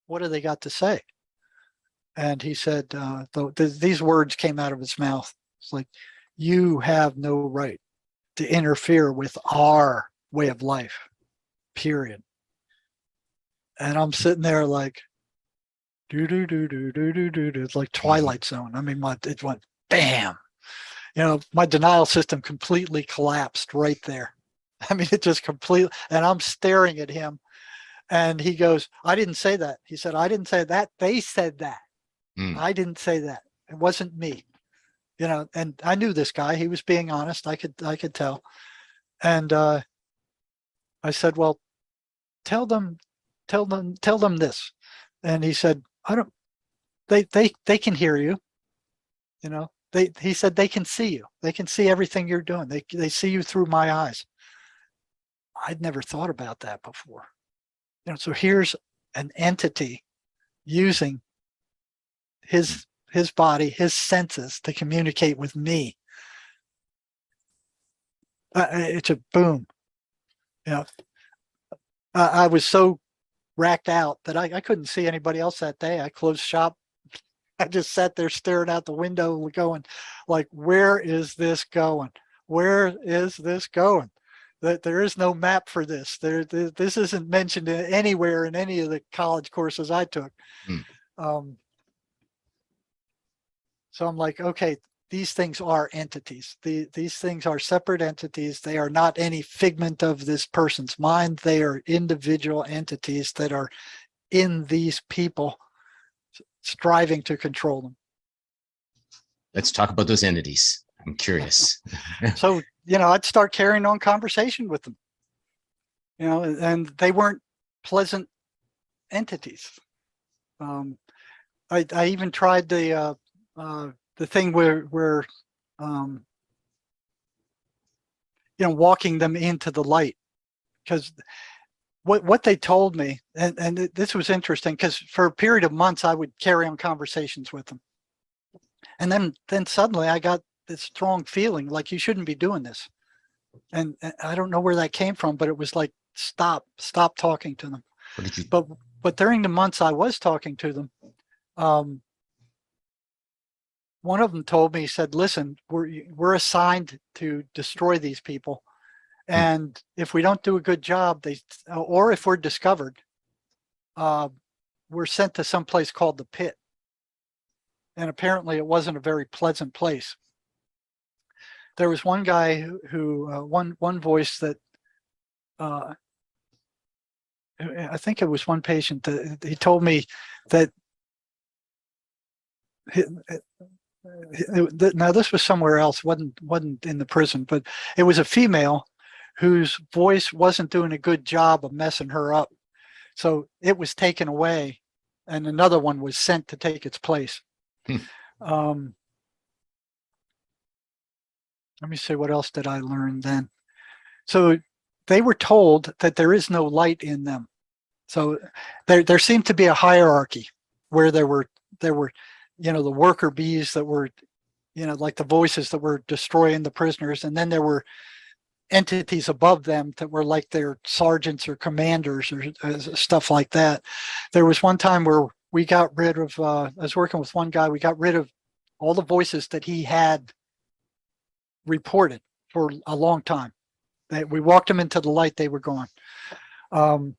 what do they got to say? And he said, these words came out of his mouth. It's like, you have no right to interfere with our way of life, period. And I'm sitting there like, it's like Twilight Zone. I mean, it went bam. You know, my denial system completely collapsed right there. I mean, it just completely, and I'm staring at him and he goes, I didn't say that. He said, I didn't say that. They said that. I didn't say that. It wasn't me. You know, and I knew this guy. He was being honest. I could tell. And I said, well, tell them this. And he said, I don't, they can hear you. You know, he said, they can see you. They can see everything you're doing. They see you through my eyes. I'd never thought about that before. You know, so here's an entity using his body, his senses to communicate with me. It's a boom. You know, I was so racked out that I couldn't see anybody else that day. I closed shop. I just sat there staring out the window going like, where is this going? Where is this going? That there is no map for this. This isn't mentioned anywhere in any of the college courses I took. So I'm like, okay, these things are entities. These things are separate entities. They are not any figment of this person's mind. They are individual entities that are in these people striving to control them. Let's talk about those entities. I'm curious. So, you know, I'd start carrying on conversation with them, you know, and they weren't pleasant entities. I even tried the thing where you know, walking them into the light, because what they told me, and this was interesting, because for a period of months I would carry on conversations with them, and then suddenly I got this strong feeling like, you shouldn't be doing this, and I don't know where that came from, but it was like, stop talking to them. What did you? But during the months I was talking to them, one of them told me, he said, listen, we're assigned to destroy these people. And if we don't do a good job, or if we're discovered, we're sent to some place called the pit. And apparently it wasn't a very pleasant place. There was one guy who one voice that, I think it was one patient that he told me that, now this was somewhere else, wasn't in the prison, but it was a female whose voice wasn't doing a good job of messing her up. So it was taken away and another one was sent to take its place. Let me see, what else did I learn then? So they were told that there is no light in them. So there seemed to be a hierarchy where there were, you know, the worker bees that were, you know, like the voices that were destroying the prisoners. And then there were entities above them that were like their sergeants or commanders or stuff like that. There was one time where we got rid of, I was working with one guy, we got rid of all the voices that he had reported for a long time. We walked them into the light, they were gone. And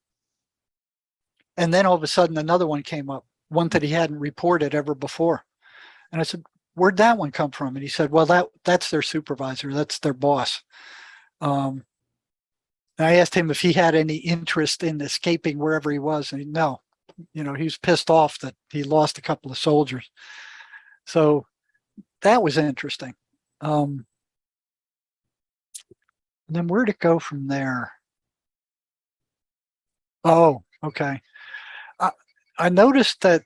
then all of a sudden another one came up, one that he hadn't reported ever before. And I said, where'd that one come from? And he said, well, that's their supervisor, that's their boss. And I asked him if he had any interest in escaping wherever he was, and no, you know, he was pissed off that he lost a couple of soldiers. So that was interesting. And then where'd it go from there? Oh, okay. I noticed that,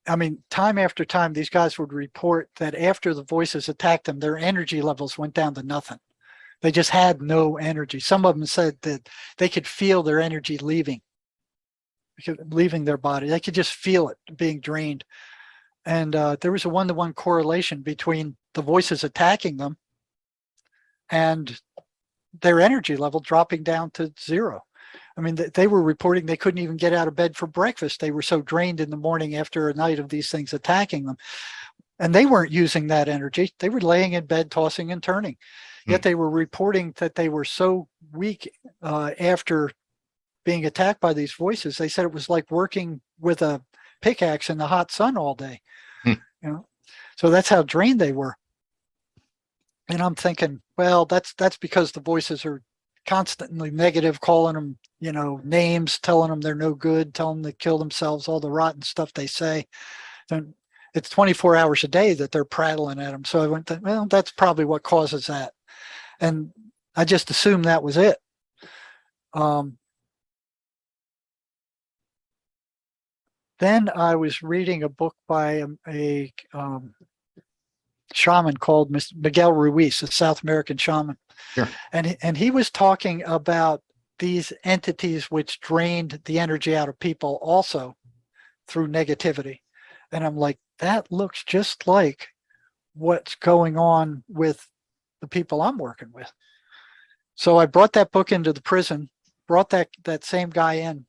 I mean, time after time, these guys would report that after the voices attacked them, their energy levels went down to nothing. They just had no energy. Some of them said that they could feel their energy leaving their body. They could just feel it being drained. And there was a one-to-one correlation between the voices attacking them and their energy level dropping down to zero. I mean, they were reporting they couldn't even get out of bed for breakfast. They were so drained in the morning after a night of these things attacking them. And they weren't using that energy. They were laying in bed, tossing and turning. Yet they were reporting that they were so weak after being attacked by these voices. They said it was like working with a pickaxe in the hot sun all day. You know, so that's how drained they were. And I'm thinking, well, that's because the voices are constantly negative, calling them, you know, names, telling them they're no good, telling them to kill themselves, all the rotten stuff they say. Then it's 24 hours a day that they're prattling at them. So I went, well, that's probably what causes that. And I just assumed that was it. Then I was reading a book by a shaman called Miguel Ruiz, a South American shaman. Sure. And he was talking about these entities which drained the energy out of people also through negativity. And I'm like, that looks just like what's going on with the people I'm working with. So I brought that book into the prison, brought that same guy in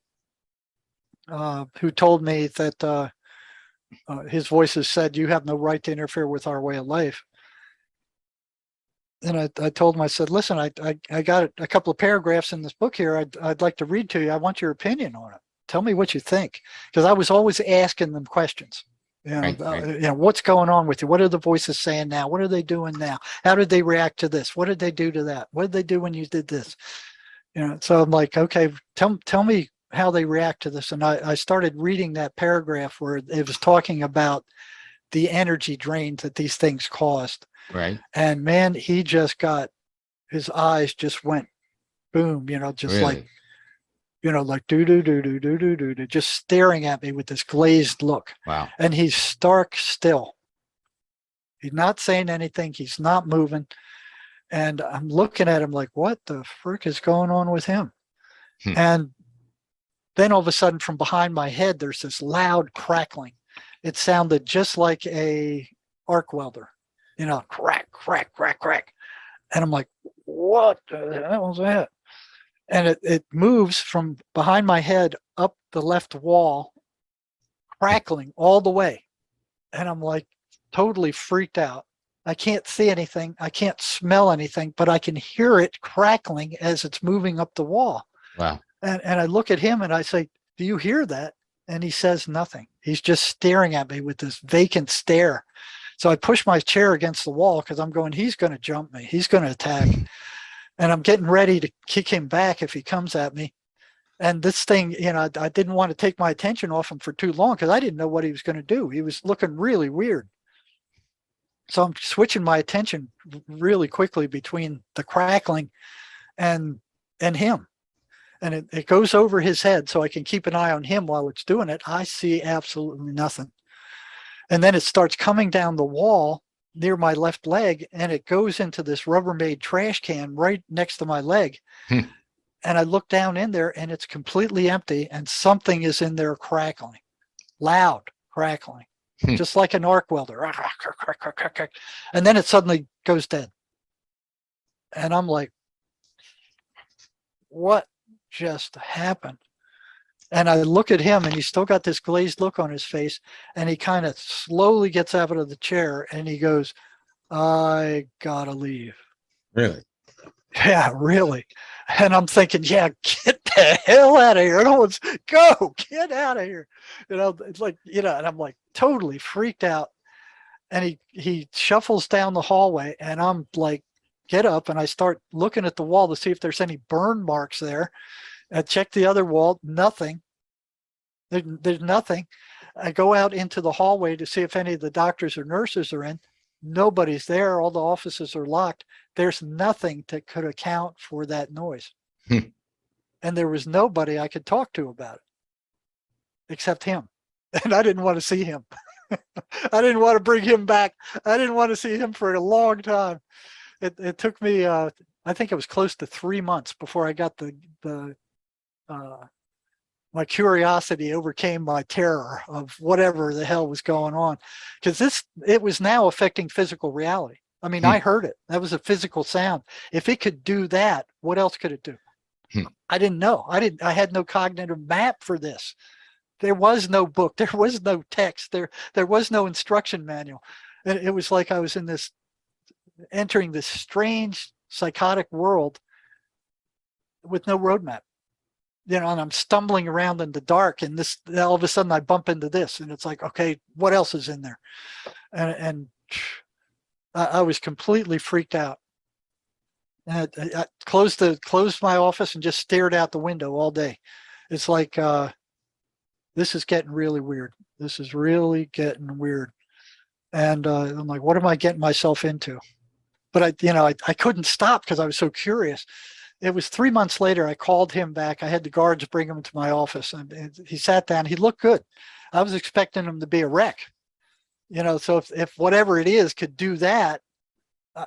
who told me that his voices said, you have no right to interfere with our way of life. And I told him, I said, listen, I got a couple of paragraphs in this book here I'd like to read to you. I want your opinion on it. Tell me what you think. Because I was always asking them questions. You know, Right. you know, what's going on with you? What are the voices saying now? What are they doing now? How did they react to this? What did they do to that? What did they do when you did this? You know, so I'm like, okay, tell me how they react to this. And I started reading that paragraph where it was talking about the energy drain that these things caused. Right. And man, he just got, his eyes just went boom, you know, just Really? like, you know, like do, just staring at me with this glazed look. Wow. And he's stark still. He's not saying anything. He's not moving. And I'm looking at him like, what the frick is going on with him? And then all of a sudden from behind my head, there's this loud crackling. It sounded just like a arc welder, you know, crack, crack, crack, crack. And I'm like, what the hell was that? And it moves from behind my head up the left wall, crackling all the way. And I'm like totally freaked out. I can't see anything. I can't smell anything, but I can hear it crackling as it's moving up the wall. Wow. And I look at him and I say, do you hear that? And he says nothing. He's just staring at me with this vacant stare. So I push my chair against the wall because I'm going, he's going to jump me. He's going to attack. And I'm getting ready to kick him back if he comes at me. And this thing, you know, I didn't want to take my attention off him for too long because I didn't know what he was going to do. He was looking really weird. So I'm switching my attention really quickly between the crackling and him. And it goes over his head so I can keep an eye on him while it's doing it. I see absolutely nothing. And then it starts coming down the wall near my left leg, and it goes into this Rubbermaid trash can right next to my leg. And I look down in there and it's completely empty and something is in there crackling, loud crackling, just like an arc welder. And then it suddenly goes dead. And I'm like, what just happened? And I look at him and he's still got this glazed look on his face, and he kind of slowly gets out of the chair and he goes, I gotta leave. Really? Yeah, really. And I'm thinking, yeah, get the hell out of here. No one's go, get out of here. You know, it's like, you know, and I'm like totally freaked out. And he shuffles down the hallway and I'm like, get up, and I start looking at the wall to see if there's any burn marks there. I check the other wall, nothing. There's nothing. I go out into the hallway to see if any of the doctors or nurses are in. Nobody's there. All the offices are locked. There's nothing that could account for that noise. And there was nobody I could talk to about it except him. And I didn't want to see him. I didn't want to bring him back. I didn't want to see him for a long time. It took me, I think it was close to 3 months before I got my curiosity overcame my terror of whatever the hell was going on, because it was now affecting physical reality. I mean, I heard it. That was a physical sound. If it could do that, what else could it do? I didn't know. I had no cognitive map for this. There was no book. There was no text. There was no instruction manual. And it was like I was entering this strange psychotic world with no roadmap. And I'm stumbling around in the dark, and all of a sudden I bump into this, and it's like, okay, what else is in there? And I was completely freaked out. And I closed my office and just stared out the window all day. It's like, this is getting really weird. This is really getting weird. And I'm like, what am I getting myself into? But I couldn't stop because I was so curious. It was 3 months later, I called him back. I had the guards bring him to my office, and he sat down. He looked good. I was expecting him to be a wreck. So if whatever it is could do that,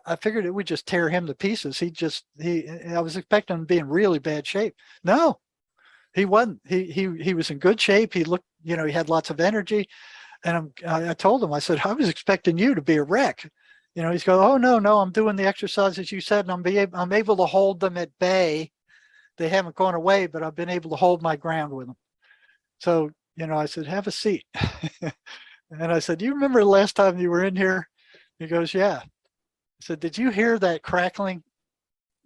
I figured it would just tear him to pieces. I was expecting him to be in really bad shape. No, he wasn't. He was in good shape. He looked, he had lots of energy. And I told him, I said, I was expecting you to be a wreck. He's going, oh, no, I'm doing the exercises you said, and I'm able to hold them at bay. They haven't gone away, but I've been able to hold my ground with them. So, I said, have a seat. And I said, do you remember the last time you were in here? He goes, yeah. I said, did you hear that crackling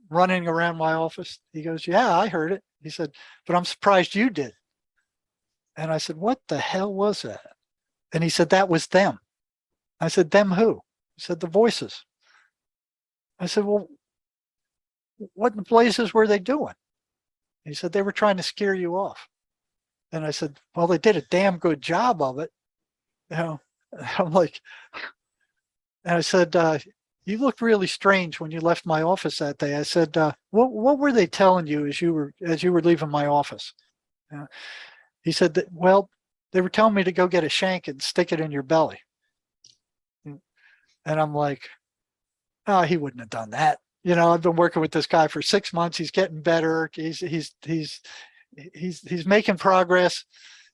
running around my office? He goes, yeah, I heard it. He said, but I'm surprised you did. And I said, what the hell was that? And he said, that was them. I said, them who? He said, the voices. I said, well, what in the blazes were they doing? He said, they were trying to scare you off. And I said, well, they did a damn good job of it. I'm like, and I said, you looked really strange when you left my office that day. I said, what were they telling you as you were leaving my office? He said that, well, they were telling me to go get a shank and stick it in your belly. And I'm like, oh, he wouldn't have done that. I've been working with this guy for 6 months. He's getting better. He's making progress.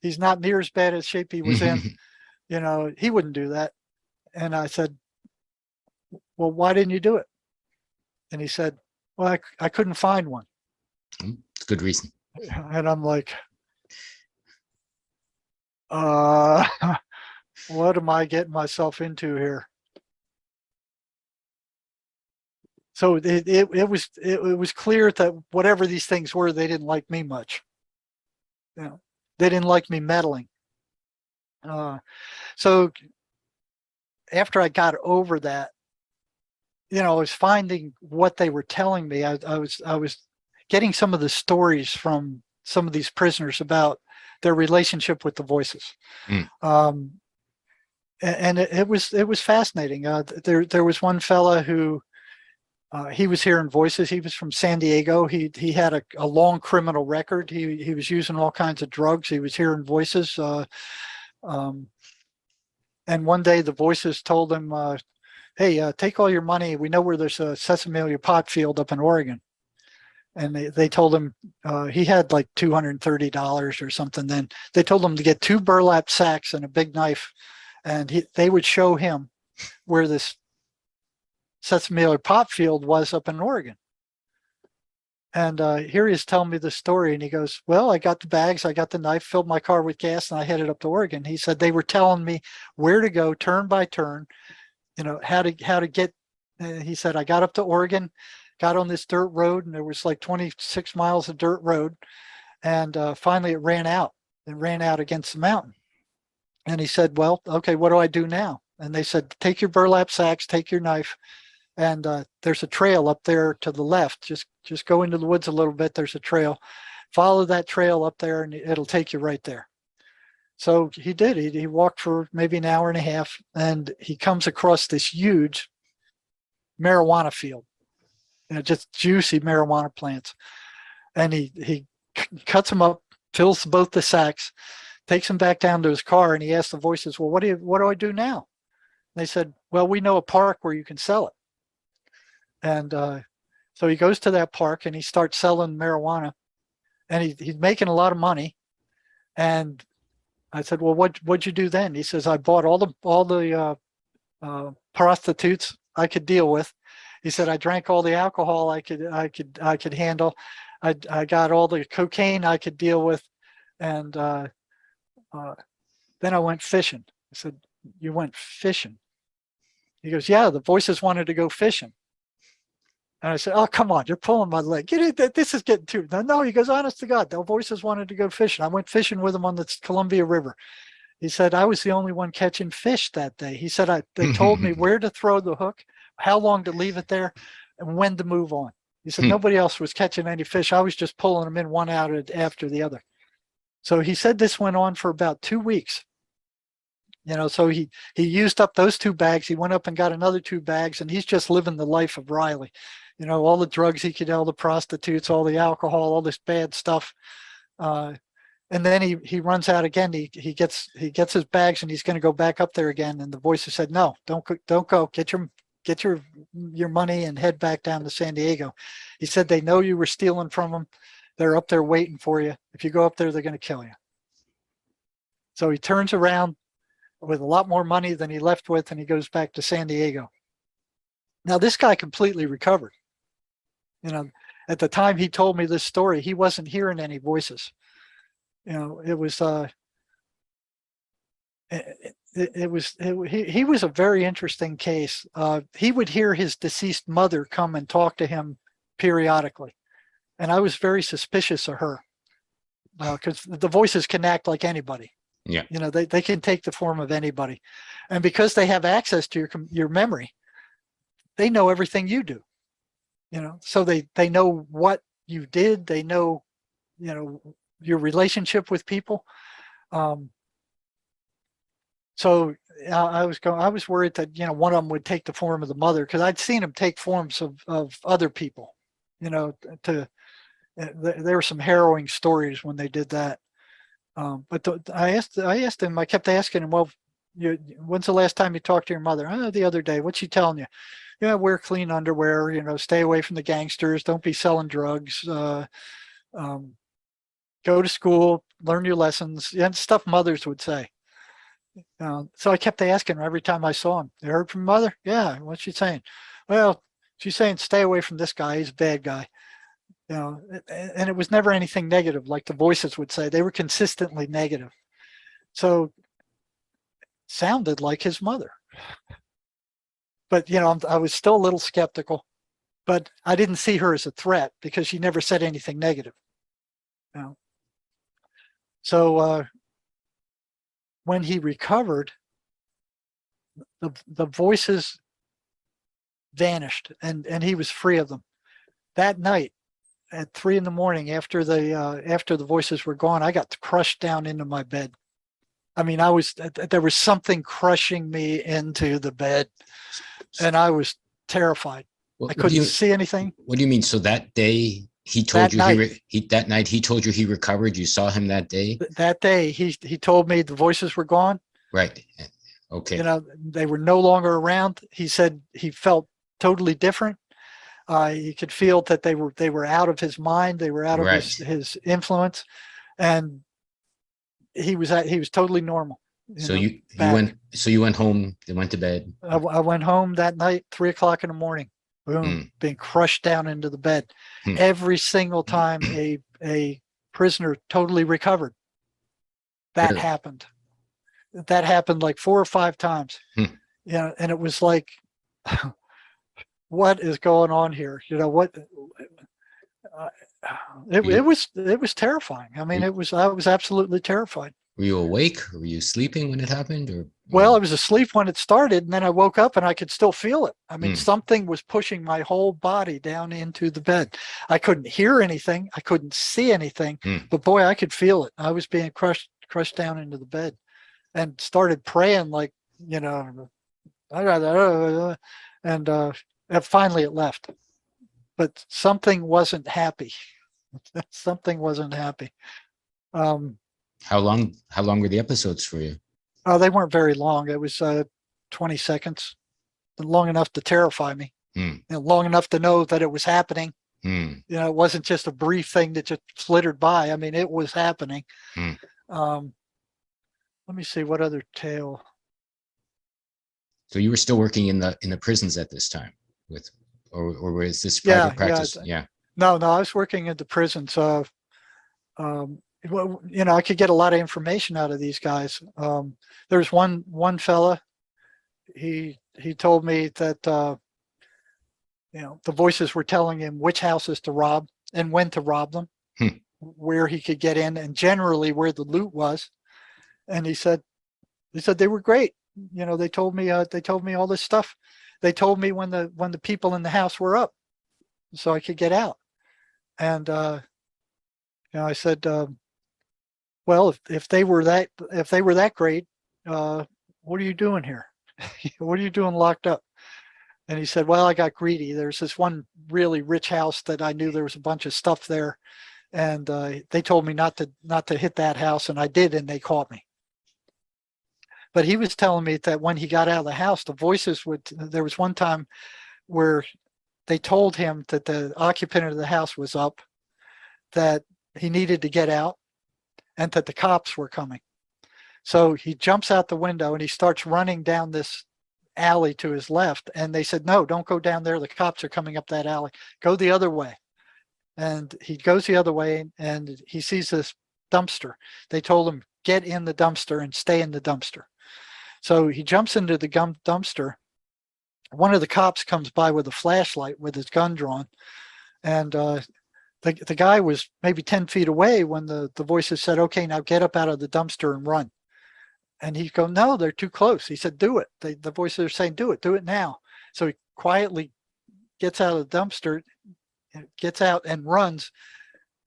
He's not near as bad as shape he was in. He wouldn't do that. And I said, well, why didn't you do it? And he said, well, I couldn't find one. Good reason. And I'm like, what am I getting myself into here? So it was clear that whatever these things were, they didn't like me much. They didn't like me meddling. So after I got over that, I was finding what they were telling me. I was getting some of the stories from some of these prisoners about their relationship with the voices. And it was fascinating. There was one fella who he was hearing voices. He was from San Diego. He had a long criminal record. He was using all kinds of drugs. He was hearing voices. And one day the voices told him, hey, take all your money. We know where there's a sesame pot field up in Oregon. And they told him he had like $230 or something. Then they told him to get 2 burlap sacks and a big knife. And they would show him where this sesame pot field was up in Oregon. And here he is telling me the story, and he goes, well, I got the bags, I got the knife, filled my car with gas, and I headed up to Oregon. He said they were telling me where to go turn by turn, how to get, he said, I got up to Oregon, got on this dirt road, and there was like 26 miles of dirt road. And finally it ran out. It ran out against the mountain. And he said, well, okay, what do I do now? And they said, take your burlap sacks, take your knife, and there's a trail up there to the left. Just go into the woods a little bit. There's a trail. Follow that trail up there, and it'll take you right there. So he did. He walked for maybe an hour and a half, and he comes across this huge marijuana field, just juicy marijuana plants. And he cuts them up, fills both the sacks, takes them back down to his car, and he asks the voices, well, what do I do now? And they said, well, we know a park where you can sell it. And so he goes to that park and he starts selling marijuana, and he's making a lot of money. And I said, well, what'd you do then? He says, I bought all the prostitutes I could deal with. He said, I drank all the alcohol I could handle. I got all the cocaine I could deal with, and then I went fishing. I said, "You went fishing?" He goes, "Yeah, the voices wanted to go fishing." And I said, "Oh, come on, you're pulling my leg. This is getting too." No, he goes, "Honest to God, the voices wanted to go fishing. I went fishing with them on the Columbia River." He said, "I was the only one catching fish that day." He said, "They told me where to throw the hook, how long to leave it there, and when to move on." He said, "Nobody else was catching any fish. I was just pulling them in one out after the other." So he said this went on for about 2 weeks. So he used up those 2 bags. He went up and got another 2 bags, and he's just living the life of Riley. All the drugs he could, all the prostitutes, all the alcohol, all this bad stuff. And then he runs out again. He gets his bags, and he's going to go back up there again. And the voices said, "No, don't go. Get your money and head back down to San Diego." He said, "They know you were stealing from them. They're up there waiting for you. If you go up there, they're going to kill you." So he turns around with a lot more money than he left with, and he goes back to San Diego. Now, this guy completely recovered. At the time he told me this story, he wasn't hearing any voices. It was he was a very interesting case. He would hear his deceased mother come and talk to him periodically, and I was very suspicious of her, because the voices can act like anybody. Yeah. They can take the form of anybody, and because they have access to your memory, they know everything you do. So they know what you did. They know, your relationship with people. So I was worried that, one of them would take the form of the mother, because I'd seen him take forms of other people. There were some harrowing stories when they did that. But I asked him. I kept asking him, "Well, when's the last time you talked to your mother?" "Oh, the other day." "What's she telling you?" "Wear clean underwear. Stay away from the gangsters. Don't be selling drugs. Go to school. Learn your lessons." And stuff mothers would say. So I kept asking her every time I saw him. "You heard from mother?" "Yeah." "What's she saying?" "Well, she's saying stay away from this guy. He's a bad guy." And it was never anything negative, like the voices would say. They were consistently negative. So sounded like his mother. But I was still a little skeptical, but I didn't see her as a threat because she never said anything negative. So when he recovered, the voices vanished, and he was free of them. That night, at 3 a.m, after the voices were gone, I got crushed down into my bed. I mean, there was something crushing me into the bed, and I was terrified. I couldn't see anything. What do you mean? So that day he told you that night he told you he recovered. You saw him that day. That day he told me the voices were gone. Right. Okay. They were no longer around. He said he felt totally different. He could feel that they were out of his mind. They were out of his influence, and he was totally normal. You went home and went to bed. I went home that night, 3 o'clock in the morning. Boom, being crushed down into the bed. Every single time a prisoner totally recovered, that happened. That happened like 4 or 5 times. And it was like, what is going on here? What? It was terrifying. I mean, I was absolutely terrified. Were you awake? Or were you sleeping when it happened? Or well, I was asleep when it started, and then I woke up and I could still feel it. I mean, something was pushing my whole body down into the bed. I couldn't hear anything. I couldn't see anything, but boy, I could feel it. I was being crushed down into the bed, and started praying like, and finally it left. But something wasn't happy. Something wasn't happy. How long were the episodes for you? They weren't very long. It was 20 seconds, long enough to terrify me, long enough to know that it was happening. It wasn't just a brief thing that just flittered by. I mean, it was happening. Let me see what other tale. So you were still working in the prisons at this time, or was this private practice? Yeah. No, I was working at the prison, so well, I could get a lot of information out of these guys. There's one fella. He told me that the voices were telling him which houses to rob and when to rob them, Hmm. where he could get in, and generally where the loot was. And he said they were great. They told me all this stuff. They told me when the people in the house were up, so I could get out. And I said, well, if they were that great, what are you doing here? What are you doing locked up? And he said, well, I got greedy. There's this one really rich house that I knew there was a bunch of stuff there, and they told me not to hit that house, and I did, and they caught me. But he was telling me that when he got out of the house, the voices there was one time where they told him that the occupant of the house was up, that he needed to get out, and that the cops were coming. So he jumps out the window and he starts running down this alley to his left. And they said, no, don't go down there. The cops are coming up that alley. Go the other way. And he goes the other way and he sees this dumpster. They told him, get in the dumpster and stay in the dumpster. So he jumps into the dumpster. One of the cops comes by with a flashlight with his gun drawn. And the guy was maybe 10 feet away when the voices said, okay, now get up out of the dumpster and run. And he's going, no, they're too close. He said, do it. The voices are saying, do it now. So he quietly gets out of the dumpster, gets out and runs,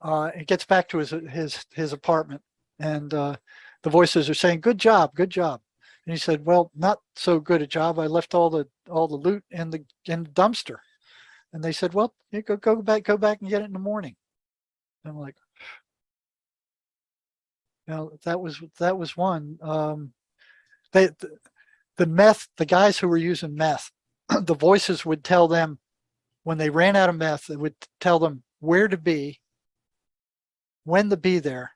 and gets back to his apartment. And the voices are saying, good job. And he said, well, not so good a job. I left all the loot in the dumpster. And they said, well, you go back and get it in the morning. And I'm like, that was one. The meth, the guys who were using meth, the voices would tell them when they ran out of meth, it would tell them where to be, when to be there,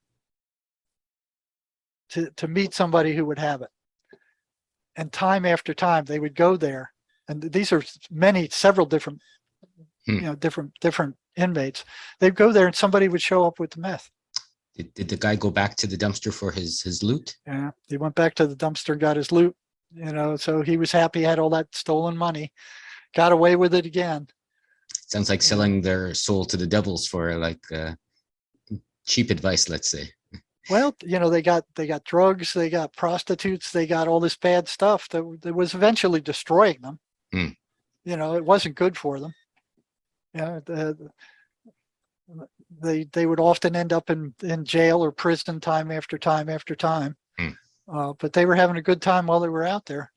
to meet somebody who would have it. And time after time, they would go there. And these are several different, different inmates. They'd go there and somebody would show up with the meth. Did the guy go back to the dumpster for his loot? Yeah, he went back to the dumpster and got his loot, so he was happy, he had all that stolen money, got away with it again. Sounds like selling their soul to the devils for cheap advice, let's say. Well, they got drugs, they got prostitutes, they got all this bad stuff that was eventually destroying them. It wasn't good for them. They would often end up in jail or prison time after time after time. But they were having a good time while they were out there.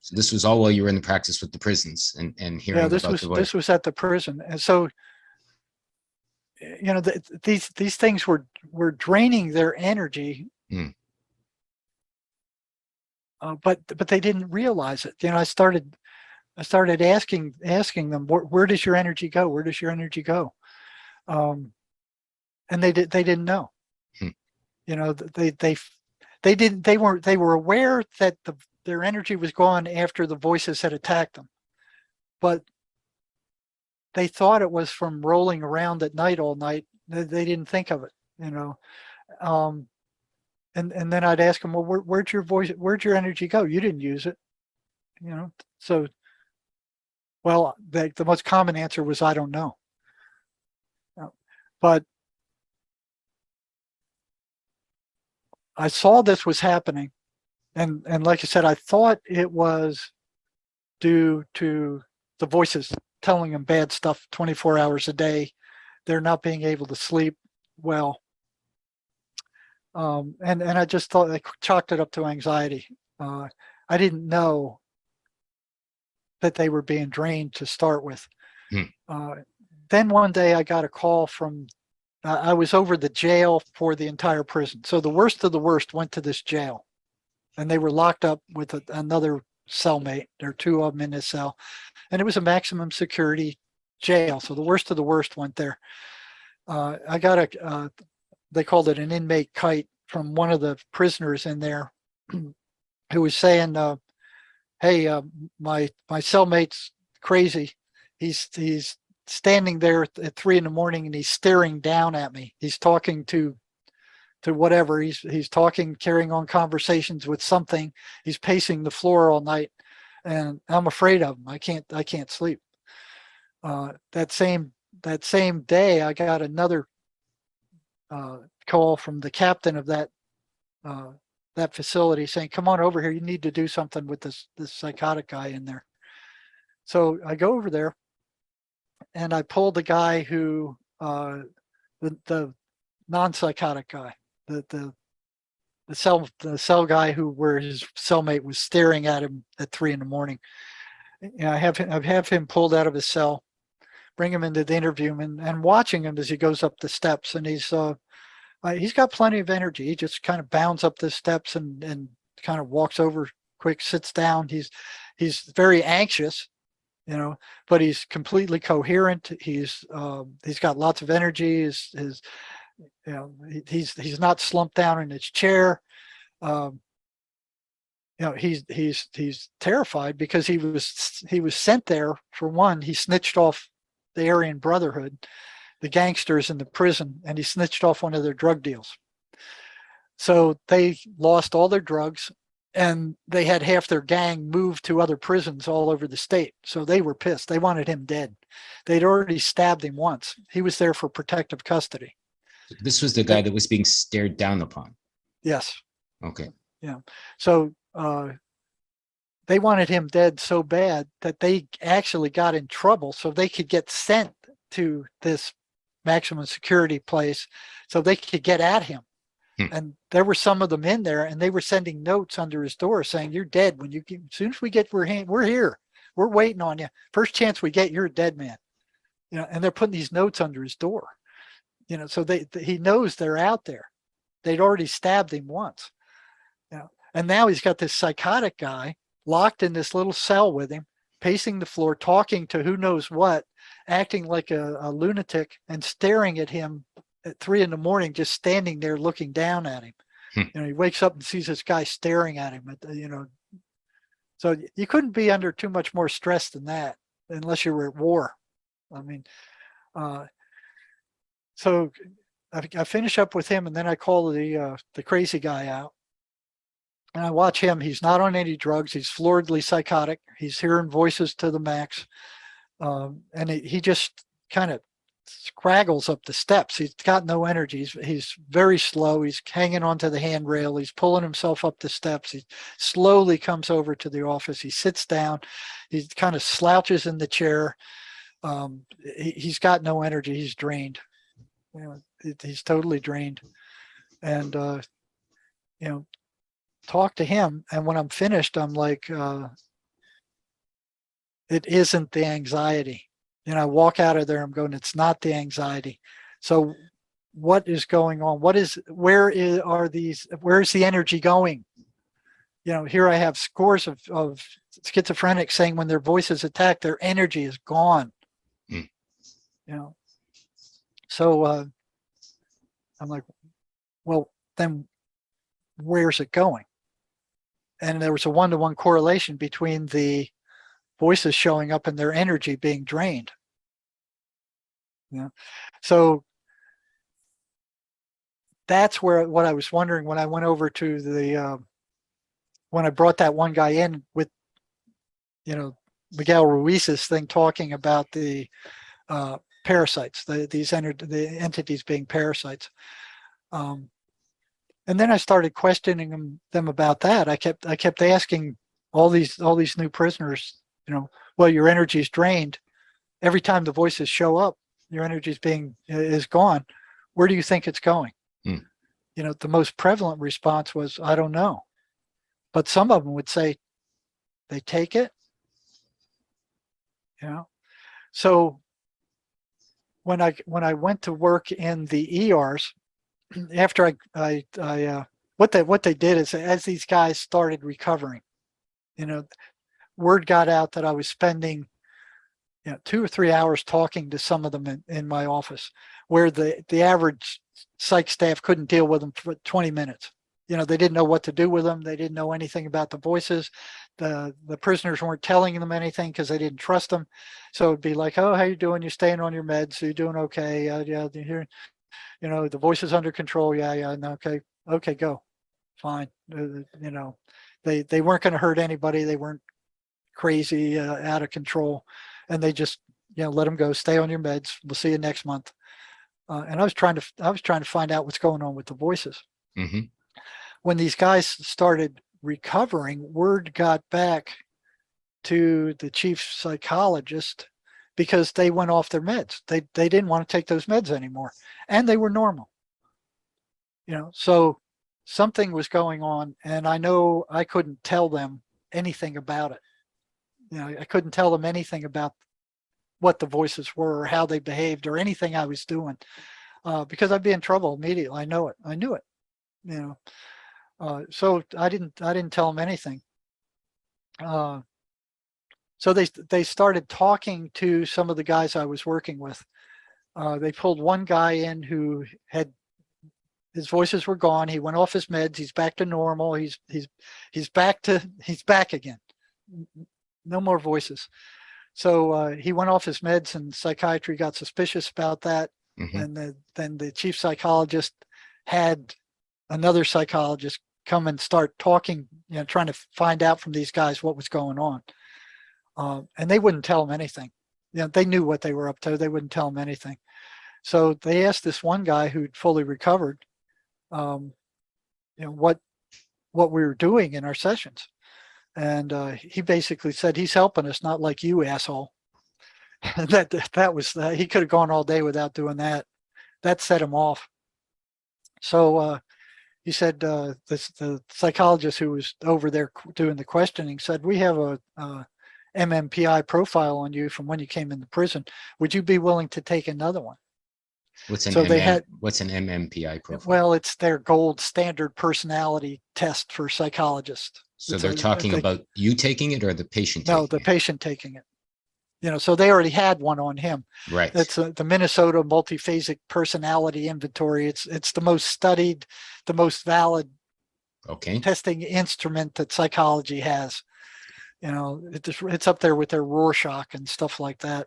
So this was all while you were in the practice with the prisons and hearing about the voice. This was at the prison. And so, these things were draining their energy. But they didn't realize it. I started asking them, where does your energy go? Where does your energy go? And they didn't know. They were aware that their energy was gone after the voices had attacked them, but they thought it was from rolling around at night all night. They didn't think of it, And then I'd ask them, well, where'd your energy go? You didn't use it, So, well, the most common answer was, I don't know. But I saw this was happening. And like I said, I thought it was due to the voices telling them bad stuff 24 hours a day. They're not being able to sleep well. And I just thought I chalked it up to anxiety. I didn't know that they were being drained to start with. Then one day I got a call from, I was over the jail for the entire prison. So the worst of the worst went to this jail, and they were locked up with another cellmate. There are two of them in this cell, and it was a maximum security jail. So the worst of the worst went there. I got they called it an inmate kite from one of the prisoners in there who was saying, hey, my cellmate's crazy. He's standing there at 3 a.m. and he's staring down at me. He's talking to whatever. He's talking, carrying on conversations with something. He's pacing the floor all night, and I'm afraid of him. I can't sleep. That same day, I got another call from the captain of that facility saying, "Come on over here. You need to do something with this psychotic guy in there." So I go over there, and I pull the guy who the non-psychotic guy, the cell guy where his cellmate was staring at him at 3 a.m. I have him pulled out of his cell, bring him into the interview, and watching him as he goes up the steps, and he's got plenty of energy. He just kind of bounds up the steps and kind of walks over quick, sits down. He's very anxious, but he's completely coherent. He's got lots of energy. He's not slumped down in his chair. He's terrified because he was sent there for one. He snitched off the Aryan Brotherhood, the gangsters in the prison, and he snitched off one of their drug deals. So they lost all their drugs, and they had half their gang moved to other prisons all over the state. So they were pissed. They wanted him dead. They'd already stabbed him once. He was there for protective custody. This was the guy that was being stared down upon. Yes. Okay. Yeah. So they wanted him dead so bad that they actually got in trouble so they could get sent to this maximum security place so they could get at him. And there were some of them in there, and they were sending notes under his door saying, "You're dead when as soon as we get, we're here. We're waiting on you. First chance we get, you're a dead man." And they're putting these notes under his door. So he knows they're out there. They'd already stabbed him once. And now he's got this psychotic guy locked in this little cell with him, pacing the floor, talking to who knows what, acting like a lunatic, and staring at him at 3 a.m, just standing there looking down at him. He wakes up and sees this guy staring at him. So you couldn't be under too much more stress than that, unless you were at war. I mean, so I finish up with him, and then I call the crazy guy out, and I watch him. He's not on any drugs. He's floridly psychotic. He's hearing voices to the max, and he just kind of scraggles up the steps. He's got no energy. He's very slow. He's hanging onto the handrail. He's pulling himself up the steps. He slowly comes over to the office. He sits down. He kind of slouches in the chair. He's got no energy. He's drained. He's totally drained. And talk to him. And when I'm finished, I'm like, it isn't the anxiety. I walk out of there, I'm going, it's not the anxiety. So what is going on? Where's the energy going? Here I have scores of schizophrenics saying when their voice is attacked, their energy is gone. So I'm like, well, then where's it going? And there was a one-to-one correlation between the voices showing up and their energy being drained. So that's what I was wondering when I went over to when I brought that one guy in with, Miguel Ruiz's thing, talking about the parasites, the entities being parasites. And then I started questioning them about that. I kept asking all these new prisoners, well, your energy is drained. Every time the voices show up, your energy is gone. Where do you think it's going? The most prevalent response was, I don't know. But some of them would say they take it. So when I went to work in the ERs, after what they did is, as these guys started recovering, word got out that I was spending 2 or 3 hours talking to some of them in my office, where the average psych staff couldn't deal with them for 20 minutes. they didn't know what to do with them. They didn't know anything about the voices. The prisoners weren't telling them anything because they didn't trust them. So it'd be like, oh, how you doing? You're staying on your meds. You're doing okay. Yeah, you're, the voice is under control. Yeah, no, okay, okay, go, fine. They weren't going to hurt anybody. They weren't crazy, out of control, and they just, let them go. Stay on your meds. We'll see you next month. And I was trying to find out what's going on with the voices. Mm-hmm. When these guys started recovering, word got back to the chief psychologist because they went off their meds. They didn't want to take those meds anymore, and they were normal. So something was going on, and I know I couldn't tell them anything about it. I couldn't tell them anything about what the voices were or how they behaved or anything I was doing, because I'd be in trouble immediately. I know it. I knew it. So I didn't tell them anything. So they started talking to some of the guys I was working with. They pulled one guy in who had, his voices were gone. He went off his meds. He's back to normal. He's back again. No more voices. So he went off his meds, and psychiatry got suspicious about that. Mm-hmm. And then the chief psychologist had another psychologist come and start talking, trying to find out from these guys what was going on. And they wouldn't tell them anything. They knew what they were up to. They wouldn't tell them anything. So they asked this one guy who'd fully recovered, what we were doing in our sessions. And he basically said, he's helping us, not like you, asshole. that was, he could have gone all day without doing that. That set him off. So he said, the psychologist who was over there doing the questioning said, we have a MMPI profile on you from when you came into prison. Would you be willing to take another one? What's an MMPI profile? Well, it's their gold standard personality test for psychologists. So they're talking about you taking it or the patient taking it? No, the patient taking it. So they already had one on him. Right. It's the Minnesota Multiphasic Personality Inventory. It's the most studied, the most valid testing instrument that psychology has. It's up there with their Rorschach and stuff like that.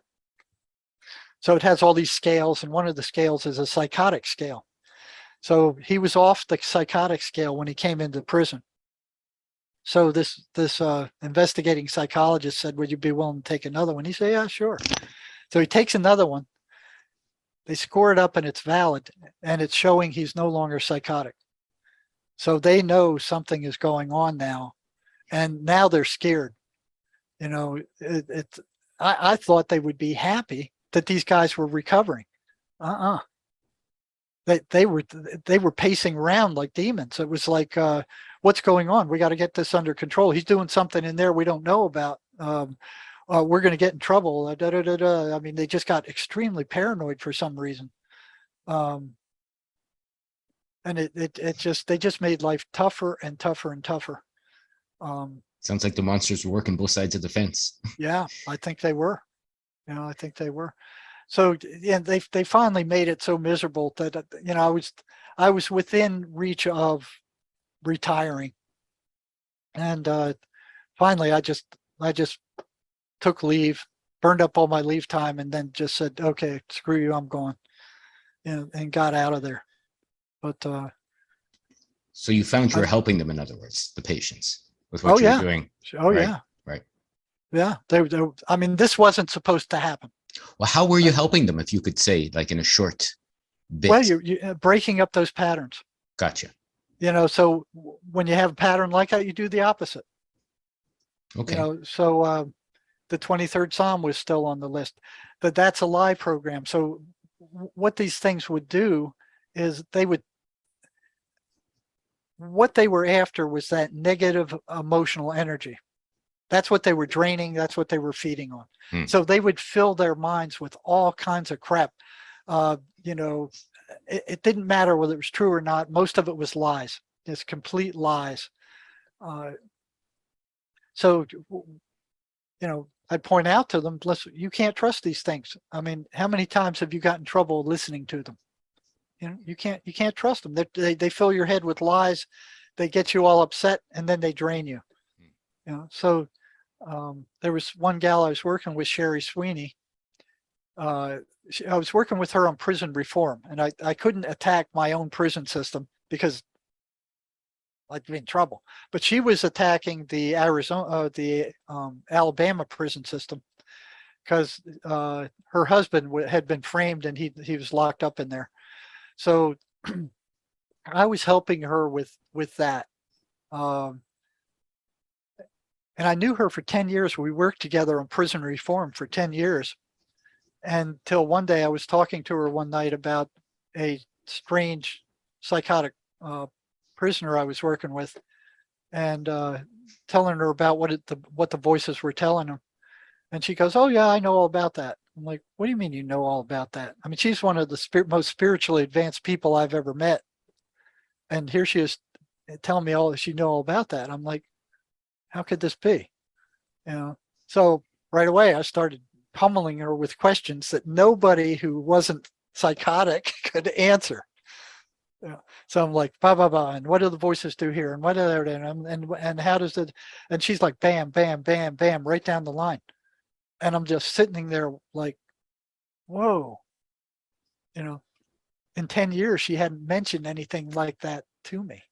So it has all these scales, and one of the scales is a psychotic scale. So he was off the psychotic scale when he came into prison. So this investigating psychologist said, would you be willing to take another one? He said, yeah, sure. So he takes another one. They score it up and it's valid, and it's showing he's no longer psychotic. So they know something is going on now, and now they're scared. I thought they would be happy that these guys were recovering. They were pacing around like demons. It was like, what's going on? We got to get this under control. He's doing something in there we don't know about. We're going to get in trouble. I mean, they just got extremely paranoid for some reason. And they just made life tougher and tougher and tougher. Sounds like the monsters were working both sides of the fence. Yeah, I think they were. I think they were. So yeah, they finally made it so miserable that I was within reach of retiring, and finally I just took leave, burned up all my leave time, and then just said, okay, screw you, I'm going, and got out of there. But so you found you were helping them, in other words, the patients, with what you were doing. Oh, right? yeah. Right. Yeah. I mean, this wasn't supposed to happen. Well, how were you helping them, if you could say, like in a short bit? Well, you're breaking up those patterns. Gotcha. So when you have a pattern like that, you do the opposite. Okay. So the 23rd Psalm was still on the list. That's a lie program. So what these things would do is what they were after was that negative emotional energy. That's what they were draining. That's what they were feeding on. So they would fill their minds with all kinds of crap. It didn't matter whether it was true or not. Most of it was lies, just complete lies. So I'd point out to them, listen, you can't trust these things. I mean, how many times have you got in trouble listening to them? You can't trust them. They fill your head with lies they get you all upset and then they drain you. You know, so there was one gal I was working with, Sherry Sweeney. I was working with her on prison reform, and I couldn't attack my own prison system because I'd be in trouble. But she was attacking the Alabama prison system because her husband had been framed and he was locked up in there. So I was helping her with that. And I knew her for 10 years. We worked together on prison reform for 10 years. Until one day I was talking to her one night about a strange psychotic prisoner I was working with, and telling her about what the voices were telling him. And she goes, "Oh yeah, I know all about that." I'm like, "What do you mean you know all about that?" I mean, she's one of the most spiritually advanced people I've ever met. And here she is telling me all she know all about that. I'm like, how could this be? You know, so right away I started pummeling her with questions that nobody who wasn't psychotic could answer. You know, so I'm like, blah, blah, blah, and what do the voices do here? And what are they? And how does it? And she's like, bam, bam, bam, bam, right down the line. And I'm just sitting there like, whoa, you know, in 10 years, she hadn't mentioned anything like that to me.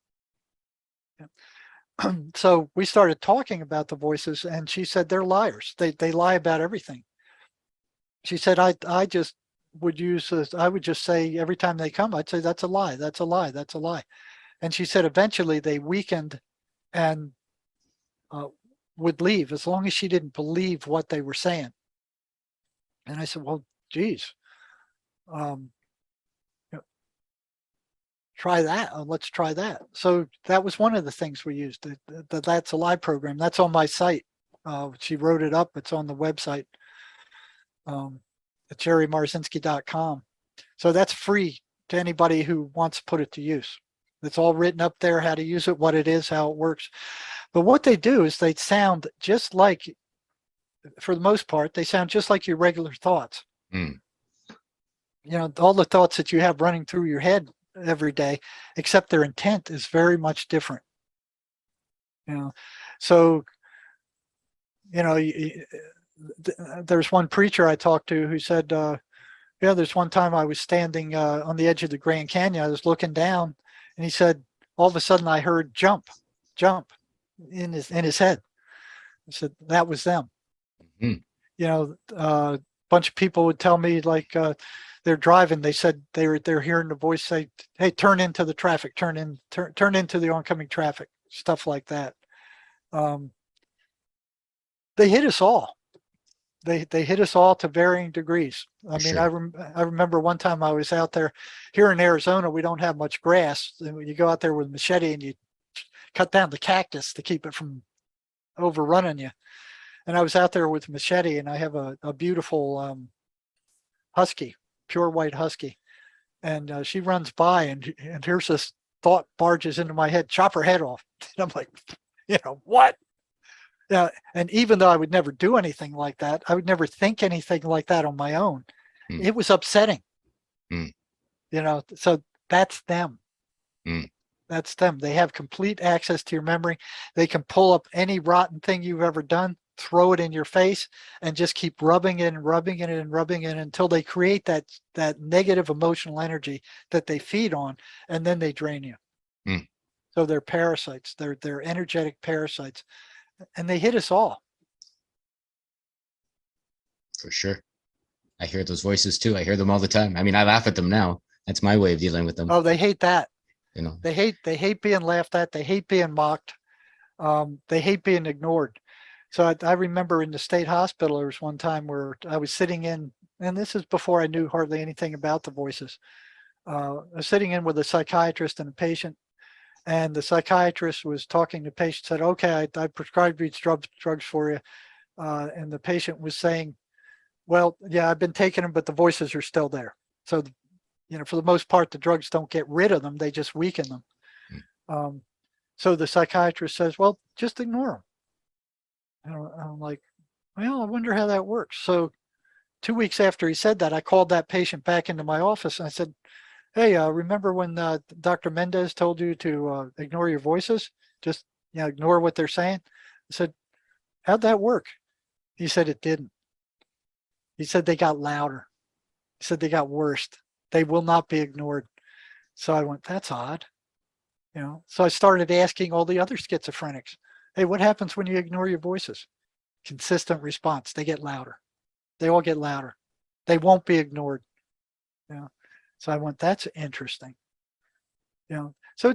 So we started talking about the voices, and she said they're liars. They lie about everything. She said, I just would use this. I would just say every time they come, I'd say, that's a lie. That's a lie. That's a lie. And she said, eventually they weakened and would leave as long as she didn't believe what they were saying. And I said, well, geez, try that. Let's try that. So that was one of the things we used. The That's a Lie program. That's on my site. She wrote it up. It's on the website. At jerrymarzinsky.com. So that's free to anybody who wants to put it to use. It's all written up there, how to use it, what it is, how it works. But what they do is they sound just like, for the most part, they sound just like your regular thoughts. You know, all the thoughts that you have running through your head every day, except their intent is very much different. You know, so, you know, there's one preacher I talked to who said, yeah, there's one time I was standing on the edge of the Grand Canyon. I was looking down, and he said, all of a sudden I heard jump, jump in his head. I said, that was them. You know, a bunch of people would tell me, like, they're driving. They said they're hearing the voice say, "Hey, turn into the traffic, turn into the oncoming traffic," stuff like that. They hit us all. They hit us all to varying degrees. I mean, sure. I remember one time I was out there here in Arizona. We don't have much grass. And you go out there with a machete and you cut down the cactus to keep it from overrunning you. And I was out there with a machete, and I have a beautiful husky, pure white husky, and she runs by, and here's this thought barges into my head: chop her head off. And I'm like, you know, what? Yeah, and even though I would never do anything like that, I would never think anything like that on my own. It was upsetting. You know, so that's them. That's them. They have complete access to your memory. They can pull up any rotten thing you've ever done, throw it in your face, and just keep rubbing it and rubbing it and rubbing it until they create that negative emotional energy that they feed on, and then they drain you. So they're parasites. They're energetic parasites. And they hit us all. For sure. I hear those voices too. I hear them all the time. I mean, I laugh at them now. That's my way of dealing with them. Oh, they hate that. You know, they hate being laughed at. They hate being mocked. They hate being ignored. So I remember in the state hospital, there was one time where I was sitting in, and this is before I knew hardly anything about the voices. I was sitting in with a psychiatrist and a patient. And the psychiatrist was talking to the patient, said, okay, I prescribed these drugs for you. And the patient was saying, well, yeah, I've been taking them, but the voices are still there. So, you know, for the most part, the drugs don't get rid of them. They just weaken them. So the psychiatrist says, well, just ignore them. And I'm like, well, I wonder how that works. So 2 weeks after he said that, I called that patient back into my office and I said, Hey, remember when Dr. Mendez told you to ignore your voices? Just ignore what they're saying. I said, how'd that work? He said it didn't. He said they got louder. He said they got worse. They will not be ignored. So I went, that's odd. So I started asking all the other schizophrenics, hey, what happens when you ignore your voices? Consistent response. They get louder. They all get louder. They won't be ignored. So I went, that's interesting. So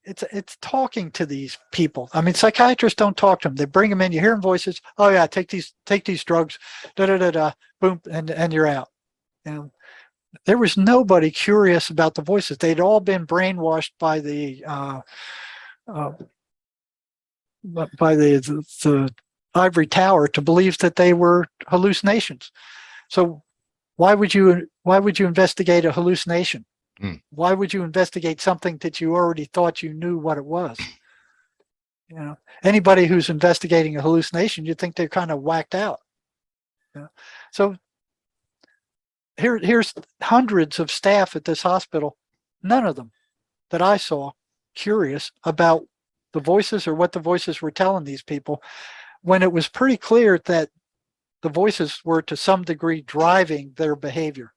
it's talking to these people. I mean, psychiatrists don't talk to them. They bring them in, you hear them voices. Oh yeah, take these drugs, da da da da, boom, and you're out. There was nobody curious about the voices. They'd all been brainwashed by the the ivory tower to believe that they were hallucinations. So why would you investigate a hallucination? Why would you investigate something that you already thought you knew what it was? Anybody who's investigating a hallucination, you'd think they're kind of whacked out. So here's hundreds of staff at this hospital, none of them that I saw curious about the voices or what the voices were telling these people, when it was pretty clear that the voices were to some degree driving their behavior.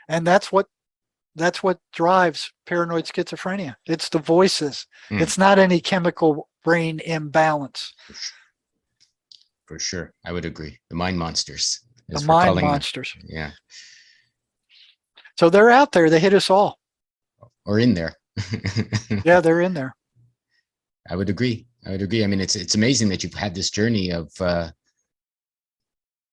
And that's what drives paranoid schizophrenia. It's the voices. It's not any chemical brain imbalance. For sure. I would agree. The mind monsters. The mind monsters. Yeah. So they're out there. They hit us all. Or in there. Yeah, they're in there. I would agree. I mean, it's amazing that you've had this journey of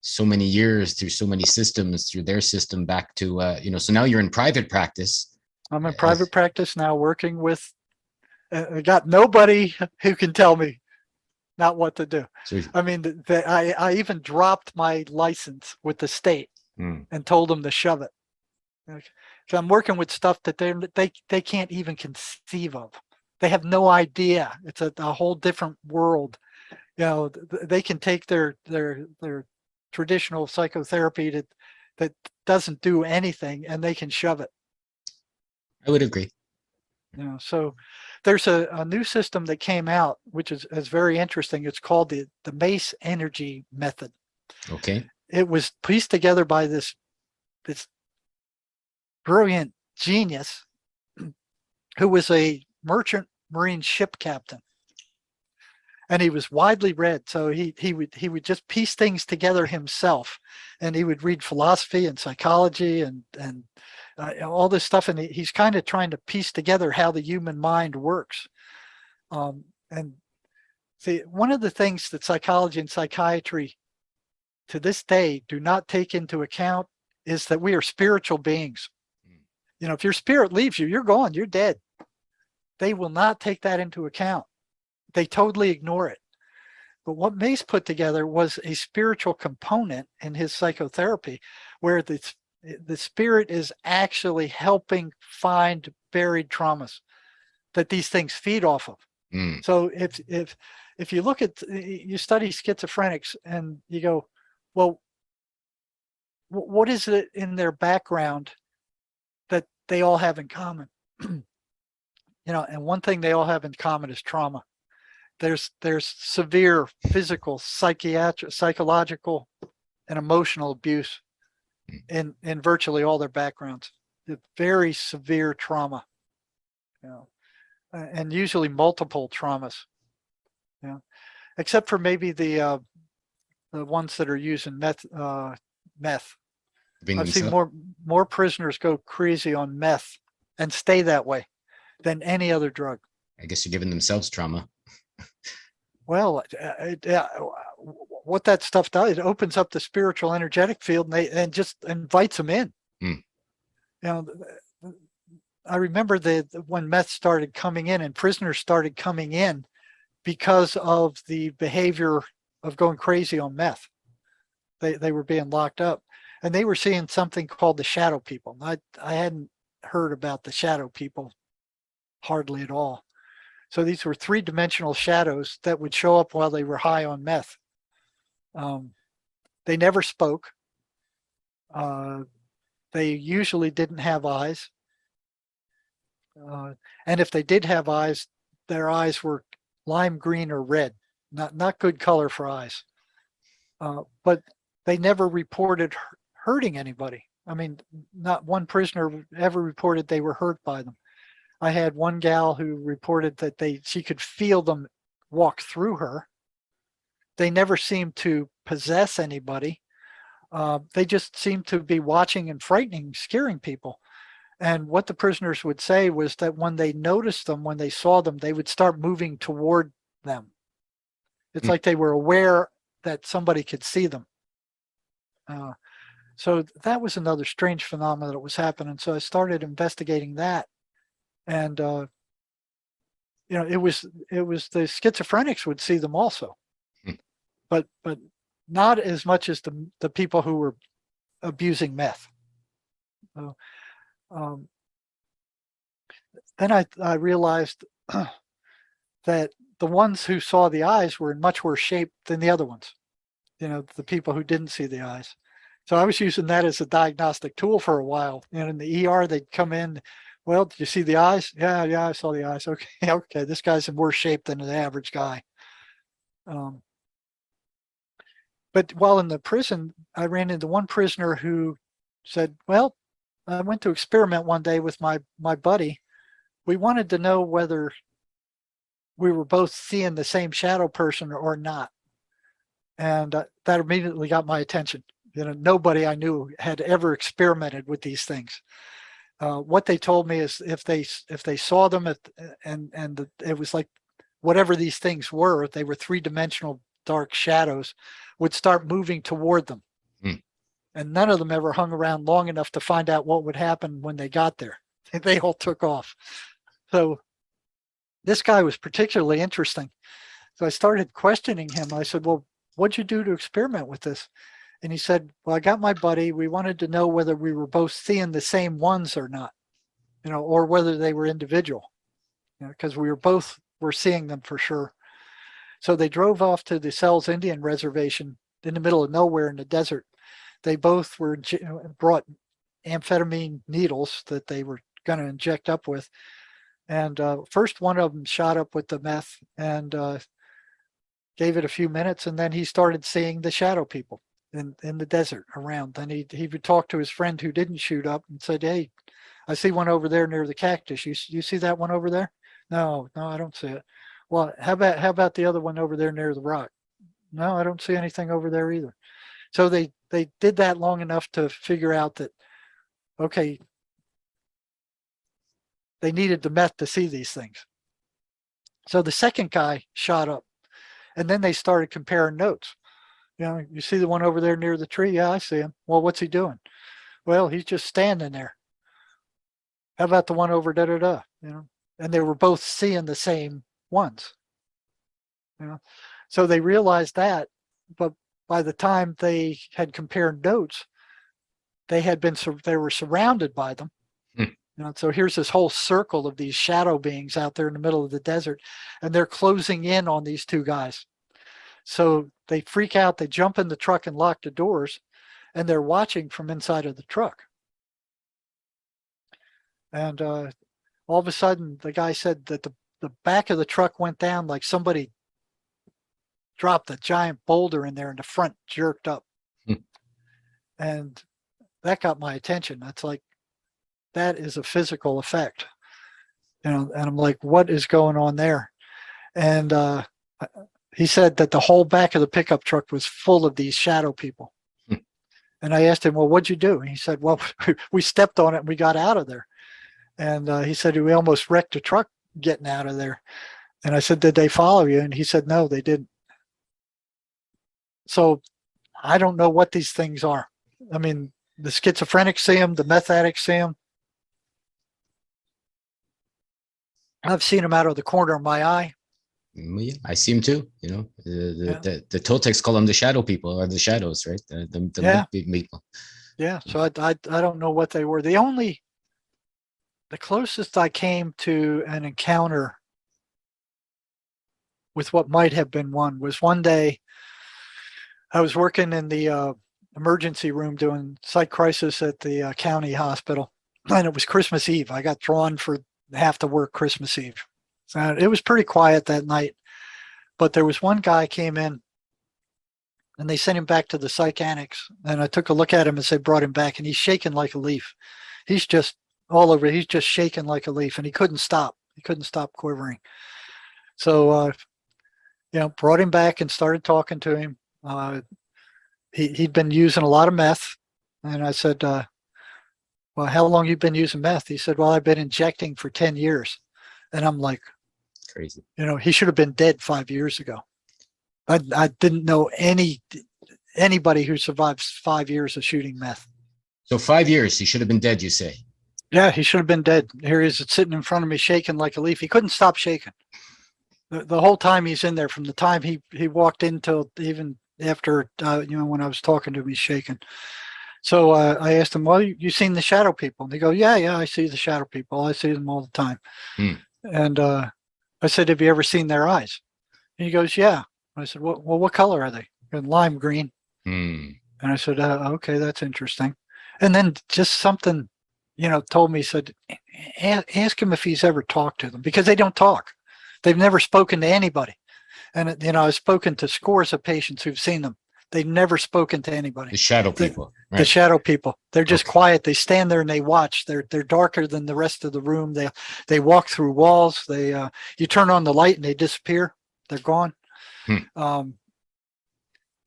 so many years through so many systems, through their system back to, so now you're in private practice. I'm in private practice now, working with, I got nobody who can tell me not what to do. So, I mean, I even dropped my license with the state and told them to shove it. So I'm working with stuff that they can't even conceive of. They have no idea. It's a whole different world. They can take their traditional psychotherapy that doesn't do anything, and they can shove it. I would agree. So there's a new system that came out, which is very interesting. It's called the MACE energy method. Okay. It was pieced together by this brilliant genius who was a merchant marine ship captain. And he was widely read. So he would just piece things together himself, and he would read philosophy and psychology and all this stuff. And he's kind of trying to piece together how the human mind works. And see, one of the things that psychology and psychiatry to this day do not take into account is that we are spiritual beings. If your spirit leaves you, you're gone, you're dead. They will not take that into account. They totally ignore it. But what Mace put together was a spiritual component in his psychotherapy, where the spirit is actually helping find buried traumas that these things feed off of. So if you look at, you study schizophrenics and you go, well, what is it in their background that they all have in common? And one thing they all have in common is trauma. There's severe physical, psychiatric, psychological, and emotional abuse in virtually all their backgrounds. Very severe trauma, and usually multiple traumas. Except for maybe the ones that are using meth. I've seen more prisoners go crazy on meth and stay that way than any other drug. I guess you're giving themselves trauma. Well, what that stuff does, it opens up the spiritual energetic field and just invites them in. I remember when meth started coming in and prisoners started coming in because of the behavior of going crazy on meth. They were being locked up, and they were seeing something called the shadow people. I hadn't heard about the shadow people hardly at all. So these were three-dimensional shadows that would show up while they were high on meth. They never spoke. They usually didn't have eyes. And if they did have eyes, their eyes were lime green or red, not good color for eyes. But they never reported hurting anybody. I mean, not one prisoner ever reported they were hurt by them. I had one gal who reported that she could feel them walk through her. They never seemed to possess anybody. They just seemed to be watching and frightening, scaring people. And what the prisoners would say was that when they noticed them, when they saw them, they would start moving toward them. It's like they were aware that somebody could see them. So that was another strange phenomenon that was happening. So I started investigating that. And, it was the schizophrenics would see them also, but not as much as the people who were abusing meth. So, then I realized that the ones who saw the eyes were in much worse shape than the other ones, the people who didn't see the eyes. So I was using that as a diagnostic tool for a while. And in the ER, they'd come in, well, did you see the eyes? Yeah, I saw the eyes. Okay, okay, this guy's in worse shape than the average guy. But while in the prison, I ran into one prisoner who said, well, I went to experiment one day with my buddy. We wanted to know whether we were both seeing the same shadow person or not. And that immediately got my attention. Nobody I knew had ever experimented with these things. What they told me is if they saw them it was like whatever these things were, they were three-dimensional dark shadows, would start moving toward them. And none of them ever hung around long enough to find out what would happen when they got there. They all took off. So this guy was particularly interesting. So I started questioning him. I said, well, what'd you do to experiment with this? And he said, well, I got my buddy. We wanted to know whether we were both seeing the same ones or not, or whether they were individual, because we were seeing them for sure. So they drove off to the Sells Indian Reservation in the middle of nowhere in the desert. They both were brought amphetamine needles that they were going to inject up with. And first one of them shot up with the meth and gave it a few minutes. And then he started seeing the shadow people in the desert around. Then he would talk to his friend who didn't shoot up and said, hey, I see one over there near the cactus. You see that one over there? No, I don't see it. Well, how about the other one over there near the rock? No, I don't see anything over there either. So they did that long enough to figure out that, okay, they needed the meth to see these things. So the second guy shot up, and then they started comparing notes. You see the one over there near the tree? Yeah, I see him. Well, what's he doing? Well, he's just standing there. How about the one over da-da-da? And they were both seeing the same ones. So they realized that, but by the time they had compared notes, they were surrounded by them. So here's this whole circle of these shadow beings out there in the middle of the desert, and they're closing in on these two guys. So they freak out, they jump in the truck and lock the doors, and they're watching from inside of the truck. And all of a sudden, the guy said that the back of the truck went down like somebody dropped a giant boulder in there and the front jerked up. And that got my attention. That's like, that is a physical effect. And I'm like, what is going on there? And he said that the whole back of the pickup truck was full of these shadow people. And I asked him, well, what'd you do? And he said, well, we stepped on it and we got out of there. And he said, we almost wrecked the truck getting out of there. And I said, did they follow you? And he said, no, they didn't. So I don't know what these things are. I mean, the schizophrenics see them, the meth addicts see them. I've seen them out of the corner of my eye. Yeah, I see them too. The Toltecs call them the shadow people, or the shadows, right? The people. Yeah. So I don't know what they were. The closest I came to an encounter with what might have been one was one day I was working in the emergency room doing psych crisis at the county hospital. And it was Christmas Eve. I got drawn for half the work Christmas Eve. So it was pretty quiet that night. But there was one guy came in and they sent him back to the psych annex. And I took a look at him as they brought him back, and he's shaking like a leaf. He's just all over. He's just shaking like a leaf, and he couldn't stop. He couldn't stop quivering. So, brought him back and started talking to him. He'd been using a lot of meth. And I said, well, how long you been using meth? He said, well, I've been injecting for 10 years. And I'm like, Crazy. He should have been dead 5 years ago. I didn't know anybody who survived 5 years of shooting meth. So 5 years, he should have been dead, you say? Yeah, he should have been dead. Here he is sitting in front of me, shaking like a leaf. He couldn't stop shaking. The whole time he's in there, from the time he walked in till even after, when I was talking to him, he's shaking. So I asked him, well, you seen the shadow people? And they go, yeah, I see the shadow people. I see them all the time. And I said, have you ever seen their eyes? And he goes, yeah. I said, well, what color are they? And lime green. And I said, okay, that's interesting. And then just something, told me, he said, ask him if he's ever talked to them, because they don't talk. They've never spoken to anybody. And, I've spoken to scores of patients who've seen them. They've never spoken to anybody. The shadow people. Right. The shadow people. They're just quiet. They stand there and they watch. They're darker than the rest of the room. They walk through walls. You turn on the light and they disappear. They're gone. And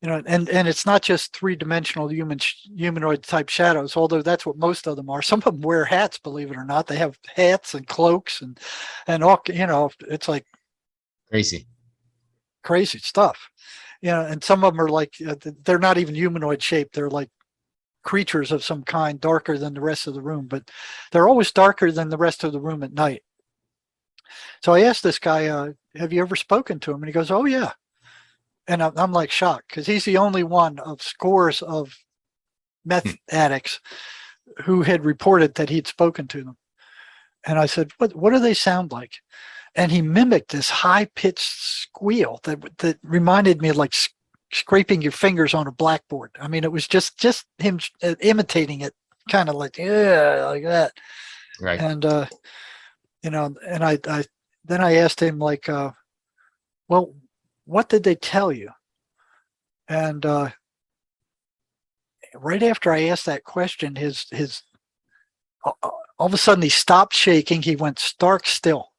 it's not just three-dimensional humanoid type shadows, although that's what most of them are. Some of them wear hats, believe it or not. They have hats and cloaks and all, it's like crazy stuff. And some of them are like, they're not even humanoid shaped. They're like creatures of some kind, darker than the rest of the room, but they're always darker than the rest of the room at night. So I asked this guy, have you ever spoken to him? And he goes, oh yeah. And I'm like shocked, because he's the only one of scores of meth addicts who had reported that he'd spoken to them. And I said, what do they sound like? And he mimicked this high-pitched squeal that reminded me of like scraping your fingers on a blackboard. I mean, it was just him imitating it, kind of like, yeah, like that. Right. And, and I asked him, like, well, what did they tell you? And right after I asked that question, his all of a sudden he stopped shaking. He went stark still.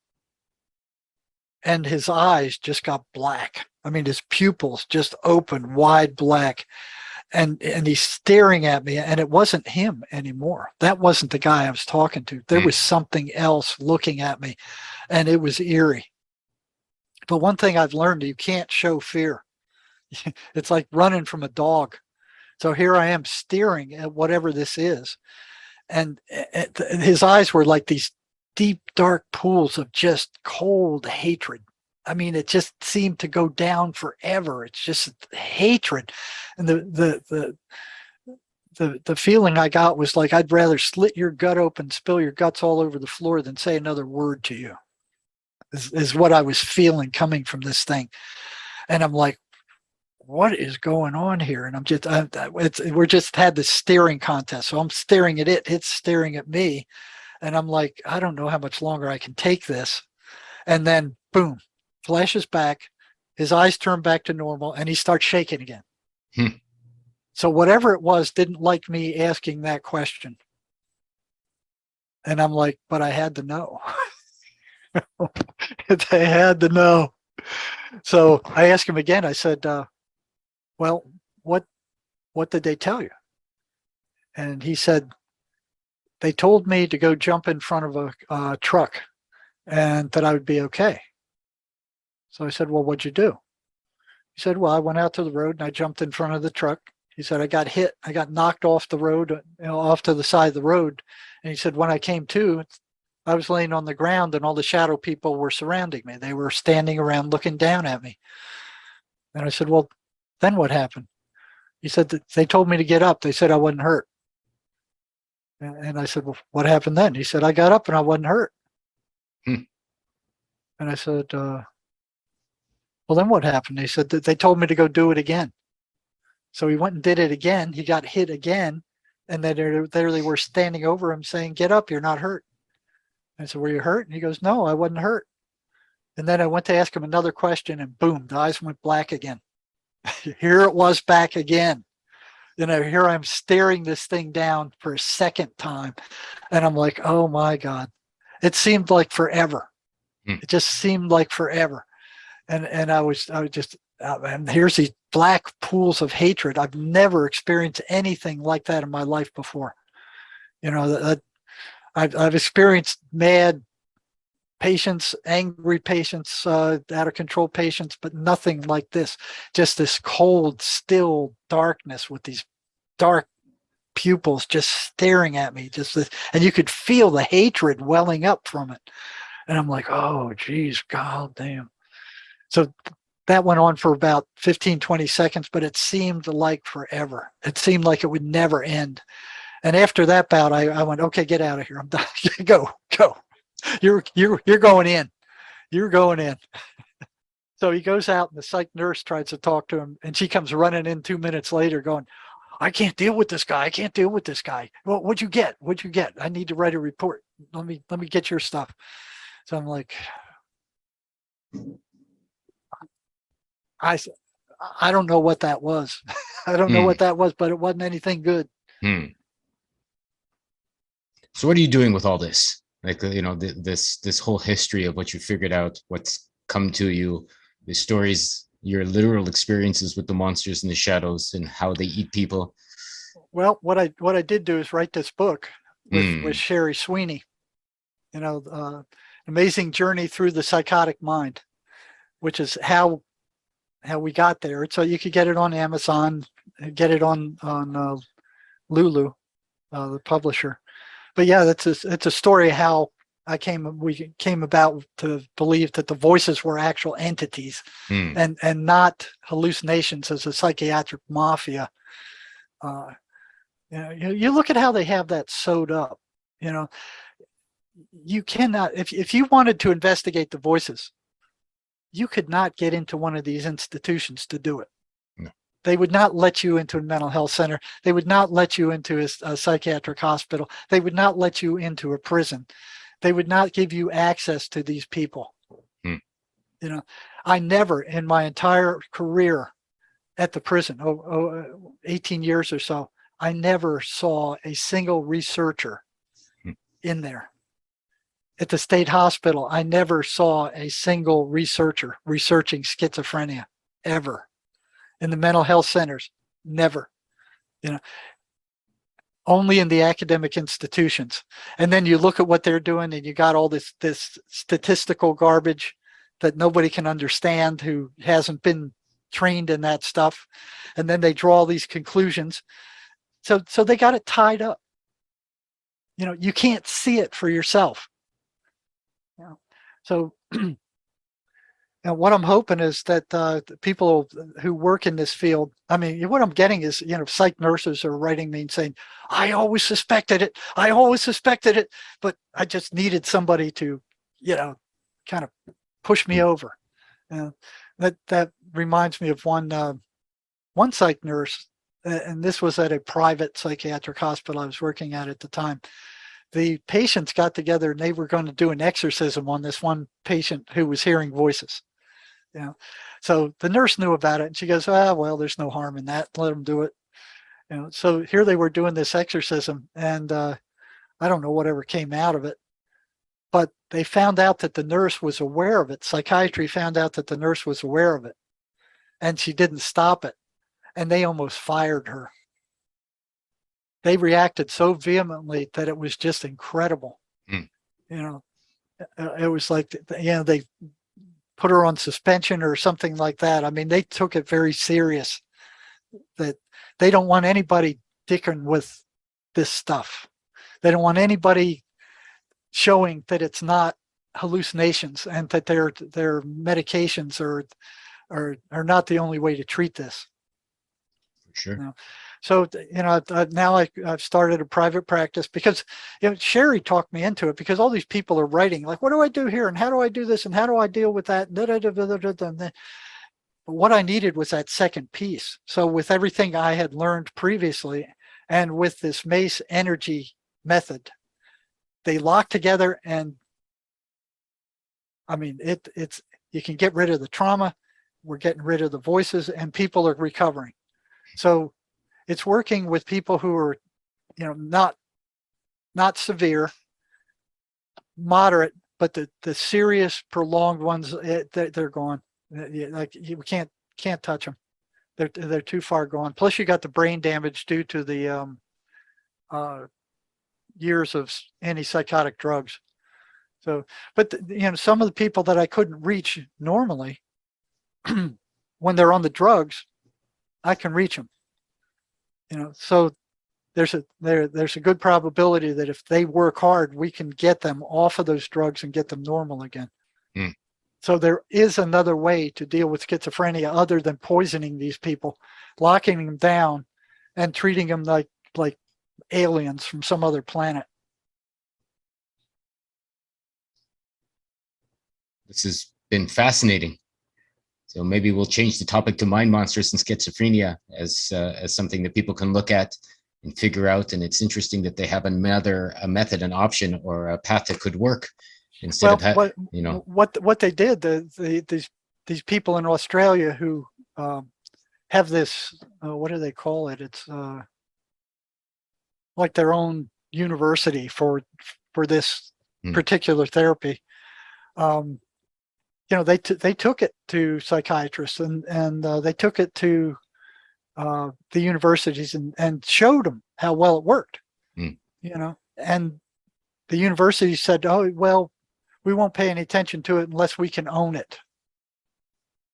And his eyes just got black. I mean, his pupils just opened wide black. And he's staring at me, and it wasn't him anymore. That wasn't the guy I was talking to. There was something else looking at me, and it was eerie. But one thing I've learned, you can't show fear. It's like running from a dog. So here I am staring at whatever this is. And his eyes were like these deep, dark pools of just cold hatred. I mean, it just seemed to go down forever. It's just hatred. And the feeling I got was like, I'd rather slit your gut open, spill your guts all over the floor than say another word to you, is what I was feeling coming from this thing. And I'm like, what is going on here? And we're just had this staring contest. So I'm staring at it. It's staring at me. And I'm like, I don't know how much longer I can take this. And then boom, flashes back. His eyes turn back to normal and he starts shaking again. So whatever it was didn't like me asking that question. And I'm like, but I had to know. I had to know. So I asked him again. I said, well, what did they tell you? And he said, they told me to go jump in front of a truck and that I would be okay. So I said, well, what'd you do? He said, well, I went out to the road and I jumped in front of the truck. He said, I got hit. I got knocked off the road, off to the side of the road. And he said, when I came to, I was laying on the ground and all the shadow people were surrounding me. They were standing around looking down at me. And I said, well, then what happened? He said that they told me to get up. They said I wasn't hurt. And I said, well, what happened then? He said, I got up and I wasn't hurt. And I said, well, then what happened? He said that they told me to go do it again. So he went and did it again. He got hit again. And then there they were standing over him saying, "Get up, you're not hurt." I said, "Were you hurt?" And he goes, "No, I wasn't hurt." And then I went to ask him another question, and boom, the eyes went black again. Here it was back again. Here I'm staring this thing down for a second time. And I'm like, oh my God. It seemed like forever. It just seemed like forever. And I was just, and here's these black pools of hatred. I've never experienced anything like that in my life before. I've experienced mad patients, angry patients, out of control patients, but nothing like this. Just this cold, still darkness with these dark pupils just staring at me. And you could feel the hatred welling up from it. And I'm like, oh, geez, god damn. So that went on for about 15, 20 seconds, but it seemed like forever. It seemed like it would never end. And after that bout, I went, okay, get out of here. I'm done. Go. You're going in. You're going in. So he goes out, and the psych nurse tries to talk to him, and she comes running in 2 minutes later going, "I can't deal with this guy. I can't deal with this guy. Well, what'd you get? What'd you get? I need to write a report. Let me get your stuff." So I'm like, I don't know what that was. I don't know what that was, but it wasn't anything good. So what are you doing with all this? Like, this whole history of what you figured out, what's come to you, the stories, your literal experiences with the monsters in the shadows and how they eat people. Well, what I did do is write this book with Sherry Sweeney, Amazing Journey Through the Psychotic Mind, which is how we got there. So you could get it on Amazon, get it on Lulu, the publisher. But yeah, it's a story how we came about to believe that the voices were actual entities and not hallucinations as a psychiatric mafia. You look at how they have that sewed up. You cannot, if you wanted to investigate the voices, you could not get into one of these institutions to do it. No. They would not let you into a mental health center. They would not let you into a psychiatric hospital. They would not let you into a prison. They would not give you access to these people. I never in my entire career at the prison, 18 years or so, I never saw a single researcher in there. At the state hospital, I never saw a single researcher researching schizophrenia, ever. In the mental health centers, never. Only in the academic institutions. And then you look at what they're doing, and you got all this statistical garbage that nobody can understand who hasn't been trained in that stuff. And then they draw these conclusions. So they got it tied up. You can't see it for yourself. So and what I'm hoping is that the people who work in this field, I mean, what I'm getting is, psych nurses are writing me and saying, "I always suspected it. I always suspected it, but I just needed somebody to, kind of push me over." That reminds me of one psych nurse, and this was at a private psychiatric hospital I was working at the time. The patients got together and they were going to do an exorcism on this one patient who was hearing voices. So the nurse knew about it, and she goes, well, there's no harm in that. Let them do it. So here they were doing this exorcism, and I don't know whatever came out of it, but they found out that the nurse was aware of it. Psychiatry found out that the nurse was aware of it, and she didn't stop it, and they almost fired her. They reacted so vehemently that it was just incredible. It was like, they put her on suspension or something like that. I mean, they took it very serious, that they don't want anybody dicking with this stuff. They don't want anybody showing that it's not hallucinations and that their medications are not the only way to treat this. Sure. So, now I've started a private practice because Sherry talked me into it, because all these people are writing like, what do I do here? And how do I do this? And how do I deal with that? But what I needed was that second piece. So with everything I had learned previously, and with this MACE energy method, they lock together, and I mean, it's you can get rid of the trauma, we're getting rid of the voices, and people are recovering. So it's working with people who are, not severe, moderate, but the serious, prolonged ones, they're gone. Like you can't touch them. They're too far gone. Plus, you got the brain damage due to the years of antipsychotic drugs. So, but some of the people that I couldn't reach normally, when they're on the drugs, I can reach them. So there's a good probability that if they work hard, we can get them off of those drugs and get them normal again. Mm. So there is another way to deal with schizophrenia other than poisoning these people, locking them down, and treating them like aliens from some other planet. This has been fascinating. So maybe we'll change the topic to mind monsters and schizophrenia as something that people can look at and figure out. And it's interesting that they have a method, an option, or a path that could work instead of what they did. These people in Australia who have this, what do they call it? It's like their own university for this particular therapy. They took it to psychiatrists and they took it to the universities and showed them how well it worked. And the university said, oh, well, we won't pay any attention to it unless we can own it.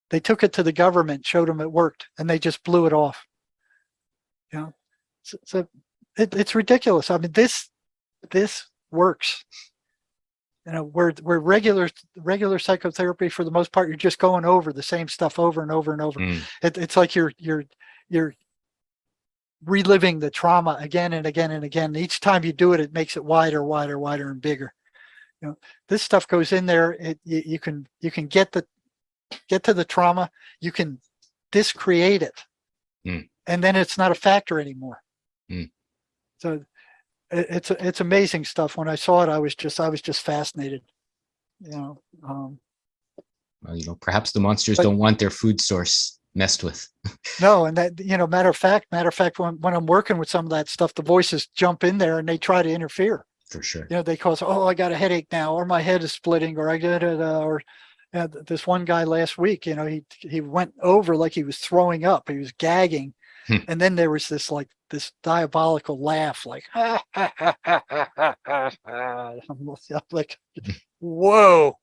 They took it to the government, showed them it worked, and they just blew it off. So it's ridiculous. I mean, this works. Where regular psychotherapy, for the most part, you're just going over the same stuff over and over and over. It's like you're reliving the trauma again and again and again. Each time you do it, it makes it wider, wider, wider, and bigger. This stuff goes in there. You can get to the trauma. You can discreate it, and then it's not a factor anymore. So it's amazing stuff. When I saw it, I was just fascinated. Well, perhaps the monsters don't want their food source messed with. No, and that matter of fact, when I'm working with some of that stuff, the voices jump in there and they try to interfere. For sure. They cause, oh, I got a headache now, or my head is splitting, or I got it, or this one guy last week, he went over like he was throwing up, he was gagging, and then there was this diabolical laugh, like I'm like, whoa.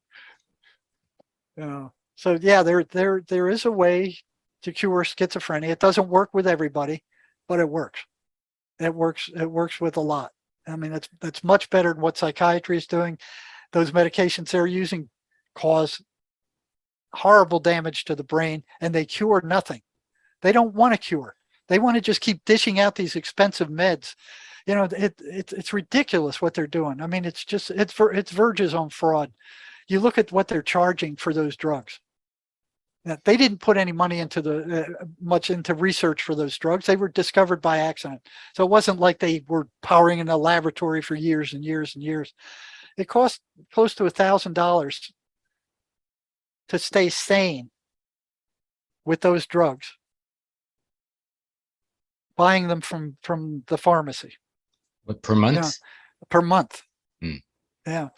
So yeah, there is a way to cure schizophrenia. It doesn't work with everybody, but it works. It works with a lot. I mean, that's much better than what psychiatry is doing. Those medications they're using cause horrible damage to the brain, and they cure nothing. They don't want to cure. They want to just keep dishing out these expensive meds. It's ridiculous what they're doing. I mean, it verges on fraud. You look at what they're charging for those drugs. They didn't put any money into much into research for those drugs. They were discovered by accident. So it wasn't like they were powering in a laboratory for years and years and years. It cost close to $1,000 to stay sane with those drugs, buying them from the pharmacy. What, per month? Per month. Yeah.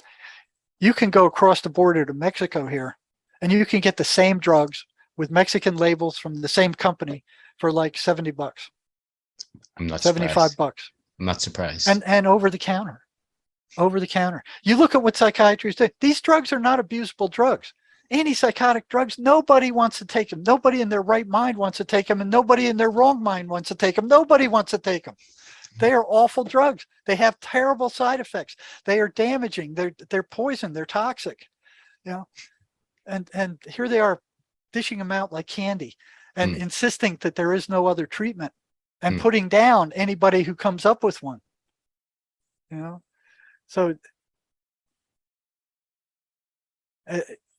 You can go across the border to Mexico here, and you can get the same drugs with Mexican labels from the same company for like $70. I'm not $75. I'm not surprised. And over the counter. You look at what psychiatrists do. These drugs are not abusable drugs. Antipsychotic drugs, nobody wants to take them. Nobody in their right mind wants to take them, and nobody in their wrong mind wants to take them. Nobody wants to take them. They are awful drugs. They have terrible side effects. They are damaging. They're poison. They're toxic. And here they are dishing them out like candy and insisting that there is no other treatment and putting down anybody who comes up with one. So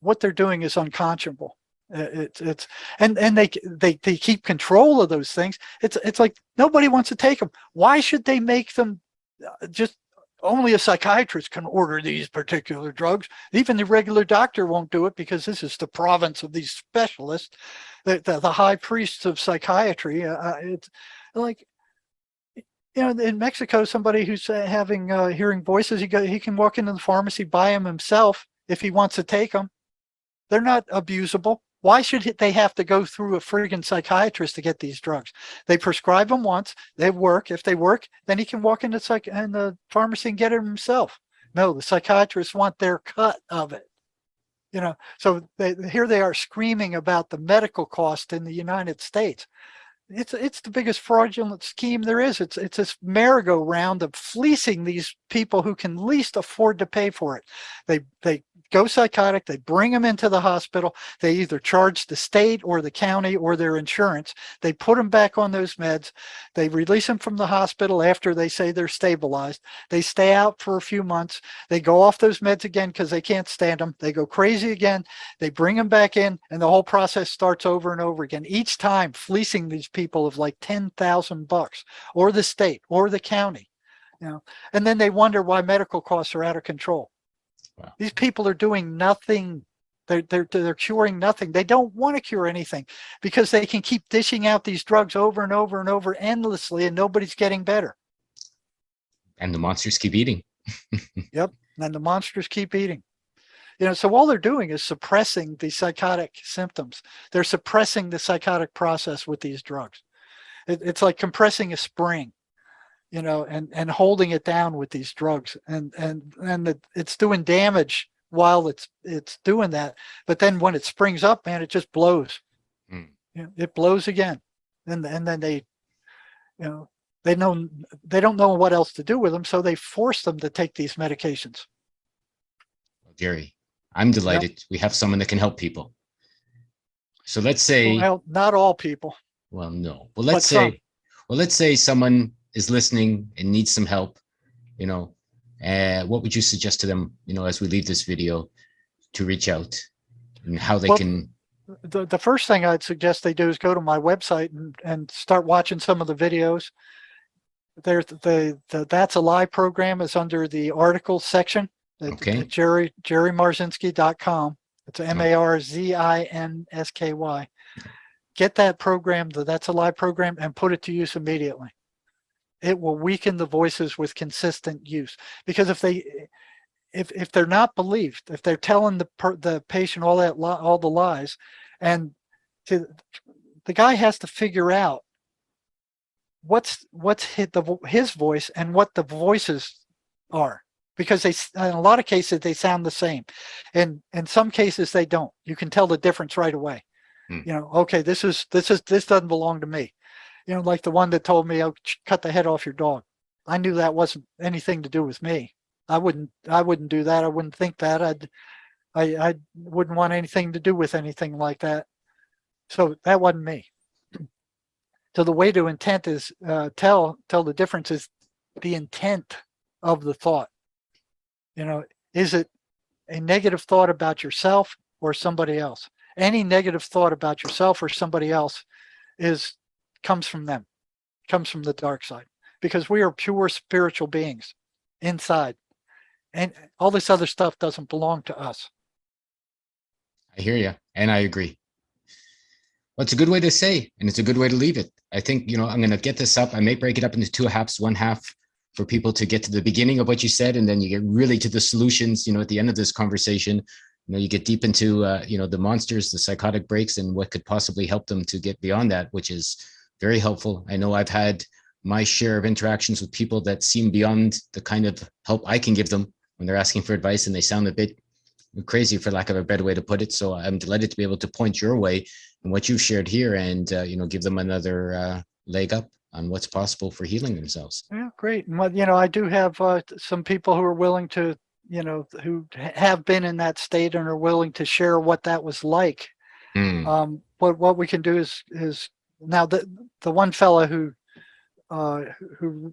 what they're doing is unconscionable. It's and they keep control of those things. It's like nobody wants to take them. Why should they make them just only a psychiatrist can order these particular drugs? Even the regular doctor won't do it because this is the province of these specialists, the high priests of psychiatry. It's like, in Mexico, somebody who's having hearing voices, he can walk into the pharmacy, buy them himself if he wants to take them. They're not abusable. Why should they have to go through a friggin' psychiatrist to get these drugs? They prescribe them once, they work. If they work, then he can walk into the pharmacy and get it himself. No, the psychiatrists want their cut of it. So here they are screaming about the medical cost in the United States. It's the biggest fraudulent scheme there is. It's this merry-go-round of fleecing these people who can least afford to pay for it. They go psychotic, they bring them into the hospital, they either charge the state or the county or their insurance, they put them back on those meds, they release them from the hospital after they say they're stabilized, they stay out for a few months, they go off those meds again because they can't stand them, they go crazy again, they bring them back in, and the whole process starts over and over again, each time fleecing these people of like $10,000, or the state or the county, and then they wonder why medical costs are out of control. Wow. These people are doing nothing. They're curing nothing. They don't want to cure anything because they can keep dishing out these drugs over and over and over endlessly, and nobody's getting better. And the monsters keep eating. Yep. And the monsters keep eating. So all they're doing is suppressing the psychotic symptoms. They're suppressing the psychotic process with these drugs. It's like compressing a spring, and holding it down with these drugs, and it's doing damage while it's doing that. But then when it springs up, man, it just blows. It blows again, and then they don't know what else to do with them, so they force them to take these medications. Well, Jerry, I'm delighted. Yep. We have someone that can help people. So let's say, well, not all people. Well, no. Well, let's say someone is listening and needs some help. What would you suggest to them? As we leave this video, to reach out and how they can. The first thing I'd suggest they do is go to my website and start watching some of the videos. There's the That's a Lie program is under the articles section. Okay. At JerryMarzinsky.com. It's MARZINSKY. Get that program, the That's a Lie program, and put it to use immediately. It will weaken the voices with consistent use, because if they're not believed, if they're telling the patient all the lies, and the guy has to figure out what's his voice and what the voices are, because in a lot of cases they sound the same, and in some cases they don't. You can tell the difference right away. Okay, this doesn't belong to me. Like the one that told me, "I'll cut the head off your dog." I knew that wasn't anything to do with me. I wouldn't do that. I wouldn't think that. I wouldn't want anything to do with anything like that. So that wasn't me. So the way to intent is tell the difference is the intent of the thought. Is it a negative thought about yourself or somebody else? Any negative thought about yourself or somebody else comes from them, comes from the dark side, because we are pure spiritual beings inside, and all this other stuff doesn't belong to us. I hear you, and I agree. Well, it's a good way to say, and it's a good way to leave it. I think, I'm going to get this up. I may break it up into two halves, one half for people to get to the beginning of what you said, and then you get really to the solutions, at the end of this conversation. You get deep into, the monsters, the psychotic breaks, and what could possibly help them to get beyond that, which is very helpful. I know I've had my share of interactions with people that seem beyond the kind of help I can give them when they're asking for advice, and they sound a bit crazy, for lack of a better way to put it. So I'm delighted to be able to point your way and what you've shared here, and give them another leg up on what's possible for healing themselves. Yeah, great. And I do have some people who are willing to, who have been in that state and are willing to share what that was like. What we can do is now the one fella who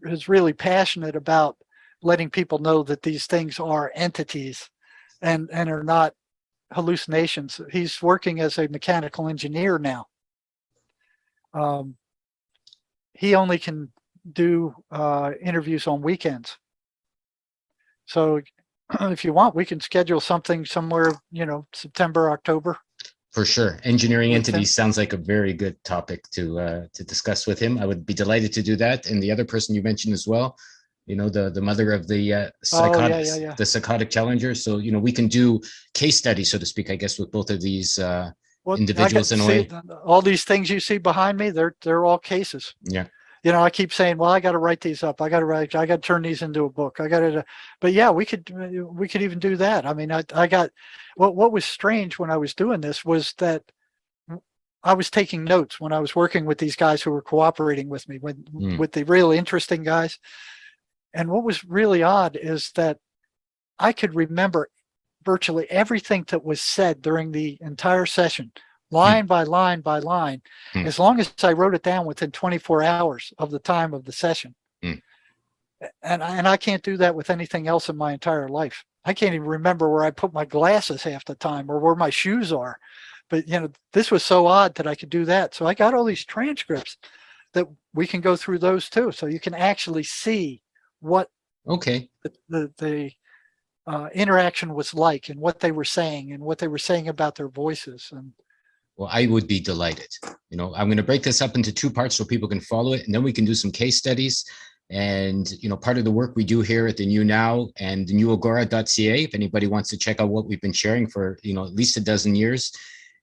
is really passionate about letting people know that these things are entities and are not hallucinations. He's working as a mechanical engineer now. He only can do interviews on weekends. So if you want, we can schedule something somewhere, September, October. For sure. Engineering With entities sounds like a very good topic to discuss with him. I would be delighted to do that. And the other person you mentioned as well, the mother of the the psychotic challenger. So, we can do case studies, so to speak, I guess, with both of these individuals in a way. All these things you see behind me, they're all cases. Yeah. I keep saying, well, I got to write these up. I got to turn these into a book. But yeah, we could even do that. I mean, I got, what was strange when I was doing this was that I was taking notes when I was working with these guys who were cooperating with me, with the really interesting guys. And what was really odd is that I could remember virtually everything that was said during the entire session, line by line by line, as long as I wrote it down within 24 hours of the time of the session. And I can't do that with anything else in my entire life. I can't even remember where I put my glasses half the time or where my shoes are. But, this was so odd that I could do that. So I got all these transcripts that we can go through those too. So you can actually see what the interaction was like and what they were saying and what they were saying about their voices. And well, I would be delighted. I'm going to break this up into two parts so people can follow it, and then we can do some case studies. And, part of the work we do here at the New Now and the newagora.ca, if anybody wants to check out what we've been sharing for, at least a dozen years,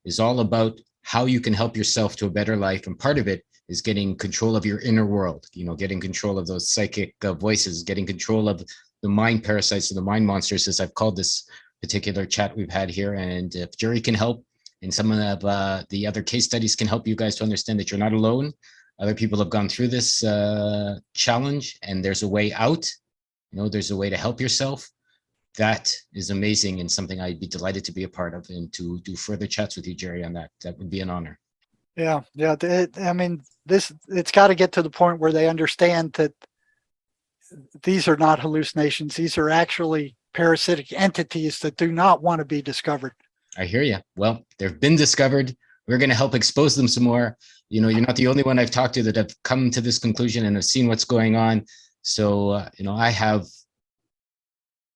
is all about how you can help yourself to a better life. And part of it is getting control of your inner world, getting control of those psychic voices, getting control of the mind parasites or the mind monsters, as I've called this particular chat we've had here. And if Jerry can help, and some of the other case studies can help you guys to understand that you're not alone. Other people have gone through this challenge, and there's a way out. There's a way to help yourself. That is amazing, and something I'd be delighted to be a part of, and to do further chats with you, Jerry, on that. That would be an honor. Yeah. I mean, it's got to get to the point where they understand that these are not hallucinations. These are actually parasitic entities that do not want to be discovered. I hear you. Well, they've been discovered. We're going to help expose them some more. You're not the only one I've talked to that have come to this conclusion and have seen what's going on. So, I have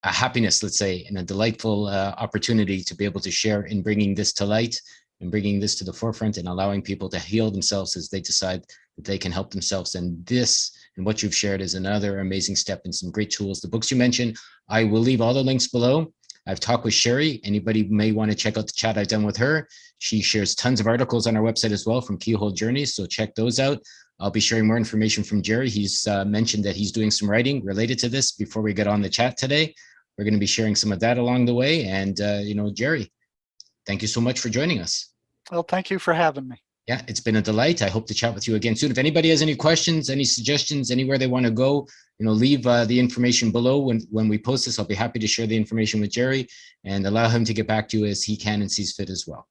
a happiness, let's say, and a delightful opportunity to be able to share in bringing this to light and bringing this to the forefront and allowing people to heal themselves as they decide that they can help themselves. And this and what you've shared is another amazing step and some great tools. The books you mentioned, I will leave all the links below. I've talked with Sherry. Anybody may want to check out the chat I've done with her. She shares tons of articles on our website as well from Keyhole Journeys, so check those out. I'll be sharing more information from Jerry. He's mentioned that he's doing some writing related to this before we get on the chat today. We're going to be sharing some of that along the way. And, Jerry, thank you so much for joining us. Well, thank you for having me. Yeah, it's been a delight. I hope to chat with you again soon. If anybody has any questions, any suggestions, anywhere they want to go, leave the information below. When we post this, I'll be happy to share the information with Jerry and allow him to get back to you as he can and sees fit as well.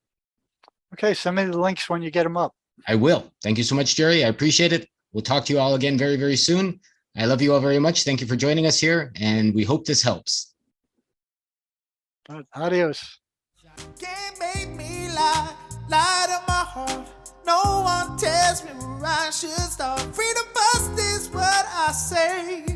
Okay, send me the links when you get them up. I will. Thank you so much, Jerry. I appreciate it. We'll talk to you all again very, very soon. I love you all very much. Thank you for joining us here, and we hope this helps. Adios. Can't make me lie to my heart. No one tells me where I should start. Freedom first is what I say.